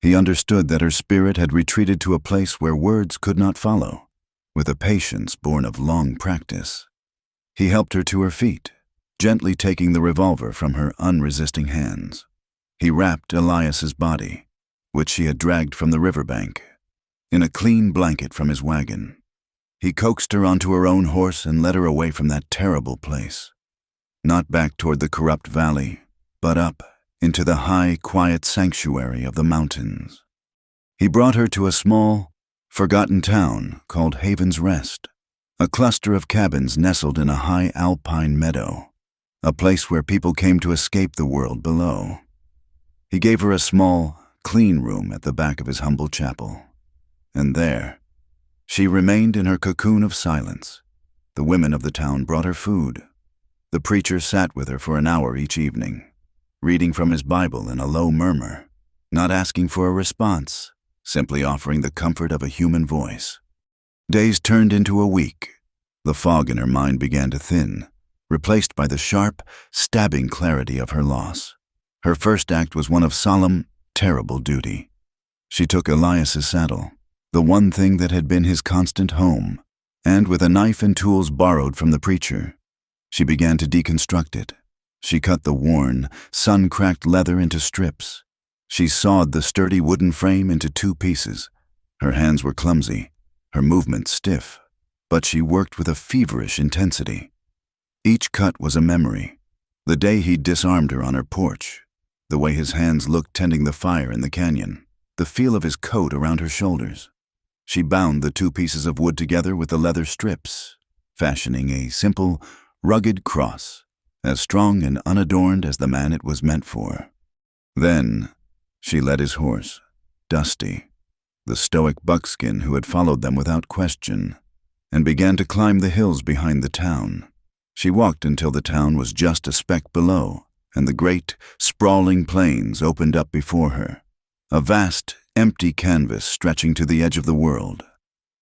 He understood that her spirit had retreated to a place where words could not follow, with a patience born of long practice. He helped her to her feet, gently taking the revolver from her unresisting hands. He wrapped Elias's body, which she had dragged from the riverbank, in a clean blanket from his wagon. He coaxed her onto her own horse and led her away from that terrible place. Not back toward the corrupt valley, but up into the high, quiet sanctuary of the mountains. He brought her to a small, forgotten town called Haven's Rest, a cluster of cabins nestled in a high alpine meadow, a place where people came to escape the world below. He gave her a small, clean room at the back of his humble chapel, and there, she remained in her cocoon of silence. The women of the town brought her food. The preacher sat with her for an hour each evening, reading from his Bible in a low murmur, not asking for a response, simply offering the comfort of a human voice. Days turned into a week. The fog in her mind began to thin, replaced by the sharp, stabbing clarity of her loss. Her first act was one of solemn, terrible duty. She took Elias's saddle, the one thing that had been his constant home, and with a knife and tools borrowed from the preacher, she began to deconstruct it. She cut the worn, sun-cracked leather into strips. She sawed the sturdy wooden frame into two pieces. Her hands were clumsy, her movements stiff, but she worked with a feverish intensity. Each cut was a memory. The day he disarmed her on her porch, the way his hands looked tending the fire in the canyon, the feel of his coat around her shoulders. She bound the two pieces of wood together with the leather strips, fashioning a simple, rugged cross, as strong and unadorned as the man it was meant for. Then, she led his horse, Dusty, the stoic buckskin who had followed them without question, and began to climb the hills behind the town. She walked until the town was just a speck below, and the great, sprawling plains opened up before her, a vast, empty canvas stretching to the edge of the world.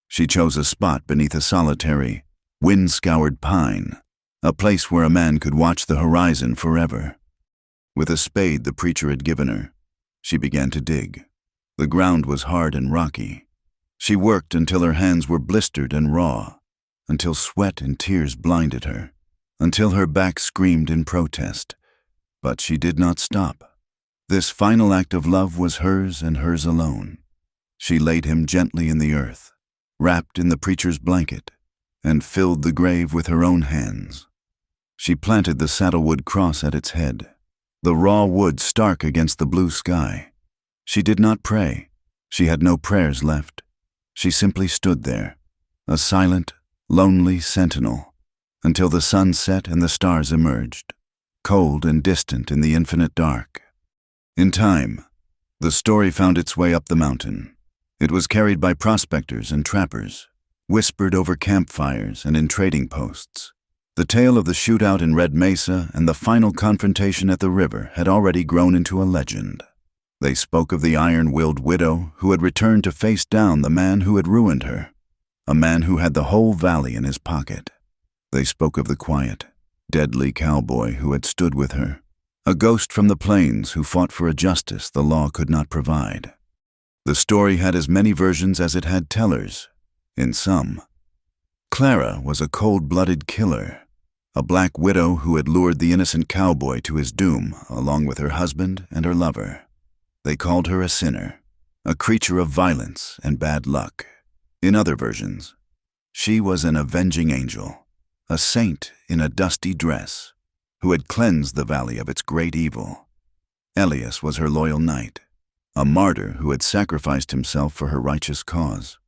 She chose a spot beneath a solitary, wind-scoured pine, a place where a man could watch the horizon forever. With a spade the preacher had given her, she began to dig. The ground was hard and rocky. She worked until her hands were blistered and raw, until sweat and tears blinded her, until her back screamed in protest. But she did not stop. This final act of love was hers and hers alone. She laid him gently in the earth, wrapped in the preacher's blanket, and filled the grave with her own hands. She planted the saddlewood cross at its head, the raw wood stark against the blue sky. She did not pray. She had no prayers left. She simply stood there, a silent, lonely sentinel, until the sun set and the stars emerged, cold and distant in the infinite dark. In time, the story found its way up the mountain. It was carried by prospectors and trappers, whispered over campfires and in trading posts. The tale of the shootout in Red Mesa and the final confrontation at the river had already grown into a legend. They spoke of the iron-willed widow who had returned to face down the man who had ruined her, a man who had the whole valley in his pocket. They spoke of the quiet, deadly cowboy who had stood with her, a ghost from the plains who fought for a justice the law could not provide. The story had as many versions as it had tellers. In some, Clara was a cold-blooded killer, a black widow who had lured the innocent cowboy to his doom along with her husband and her lover. They called her a sinner, a creature of violence and bad luck. In other versions, she was an avenging angel, a saint in a dusty dress, who had cleansed the valley of its great evil. Elias was her loyal knight, a martyr who had sacrificed himself for her righteous cause.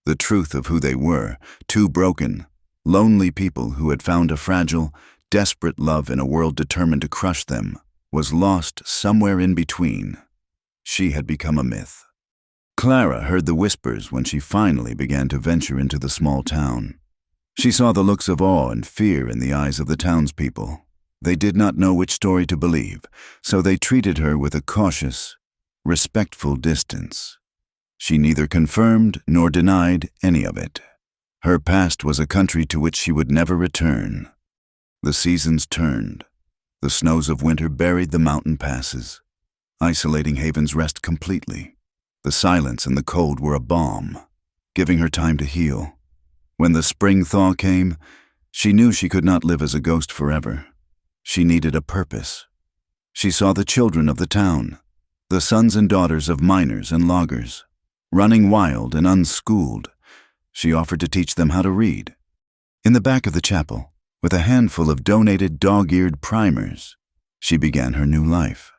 The truth of who they were, two broken, lonely people who had found a fragile, desperate love in a world determined to crush them, was lost somewhere in between. She had become a myth. Clara heard the whispers when she finally began to venture into the small town. She saw the looks of awe and fear in the eyes of the townspeople. They did not know which story to believe, so they treated her with a cautious, respectful distance. She neither confirmed nor denied any of it. Her past was a country to which she would never return. The seasons turned. The snows of winter buried the mountain passes, isolating Haven's Rest completely. The silence and the cold were a balm, giving her time to heal. When the spring thaw came, she knew she could not live as a ghost forever. She needed a purpose. She saw the children of the town, the sons and daughters of miners and loggers, running wild and unschooled. She offered to teach them how to read. In the back of the chapel, with a handful of donated dog-eared primers, she began her new life.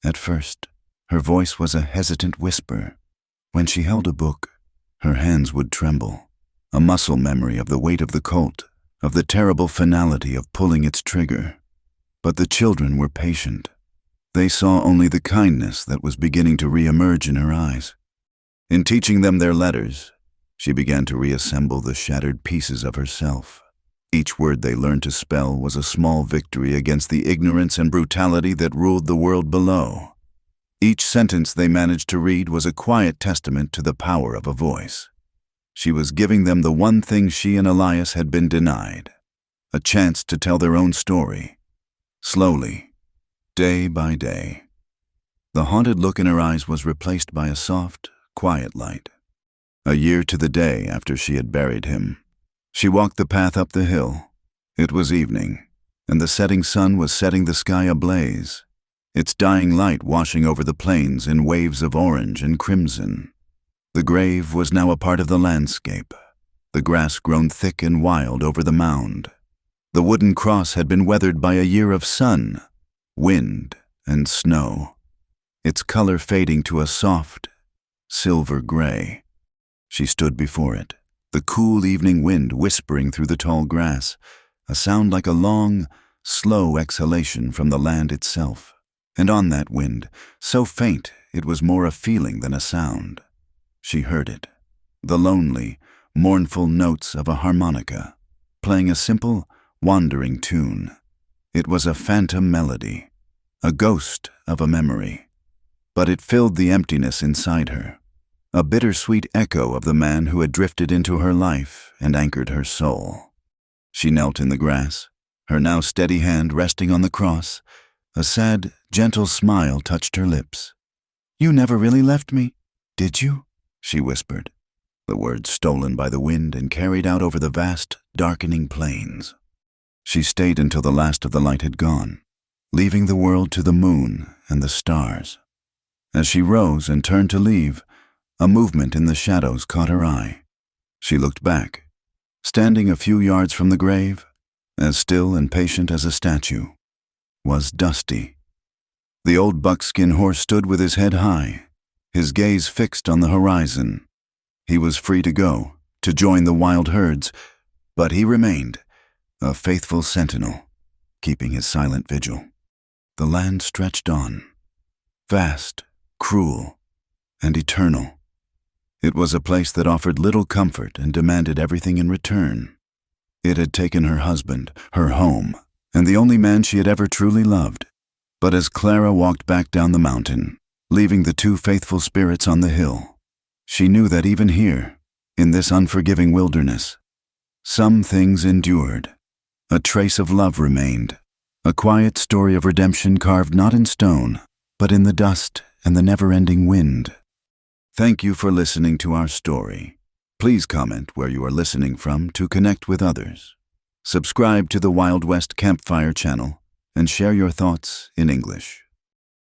At first, her voice was a hesitant whisper. When she held a book, her hands would tremble, a muscle memory of the weight of the Colt, of the terrible finality of pulling its trigger. But the children were patient. They saw only the kindness that was beginning to re-emerge in her eyes. In teaching them their letters, she began to reassemble the shattered pieces of herself. Each word they learned to spell was a small victory against the ignorance and brutality that ruled the world below. Each sentence they managed to read was a quiet testament to the power of a voice. She was giving them the one thing she and Elias had been denied, a chance to tell their own story. Slowly, day by day, the haunted look in her eyes was replaced by a soft, quiet light. A year to the day after she had buried him, she walked the path up the hill. It was evening, and the setting sun was setting the sky ablaze, its dying light washing over the plains in waves of orange and crimson. The grave was now a part of the landscape, the grass grown thick and wild over the mound. The wooden cross had been weathered by a year of sun, wind, and snow, its color fading to a soft, silver gray. She stood before it, the cool evening wind whispering through the tall grass, a sound like a long, slow exhalation from the land itself. And on that wind, so faint it was more a feeling than a sound, she heard it, the lonely, mournful notes of a harmonica, playing a simple, wandering tune. It was a phantom melody, a ghost of a memory, but it filled the emptiness inside her, a bittersweet echo of the man who had drifted into her life and anchored her soul. She knelt in the grass, her now steady hand resting on the cross. A sad, gentle smile touched her lips. "You never really left me, did you?" she whispered, the words stolen by the wind and carried out over the vast, darkening plains. She stayed until the last of the light had gone, leaving the world to the moon and the stars. As she rose and turned to leave, a movement in the shadows caught her eye. She looked back. Standing a few yards from the grave, as still and patient as a statue, was Dusty. The old buckskin horse stood with his head high, his gaze fixed on the horizon. He was free to go, to join the wild herds, but he remained, a faithful sentinel, keeping his silent vigil. The land stretched on, vast, cruel, and eternal. It was a place that offered little comfort and demanded everything in return. It had taken her husband, her home, and the only man she had ever truly loved. But as Clara walked back down the mountain, leaving the two faithful spirits on the hill, she knew that even here, in this unforgiving wilderness, some things endured. A trace of love remained, a quiet story of redemption carved not in stone, but in the dust and the never-ending wind. Thank you for listening to our story. Please comment where you are listening from to connect with others. Subscribe to the Wild West Campfire channel and share your thoughts in English.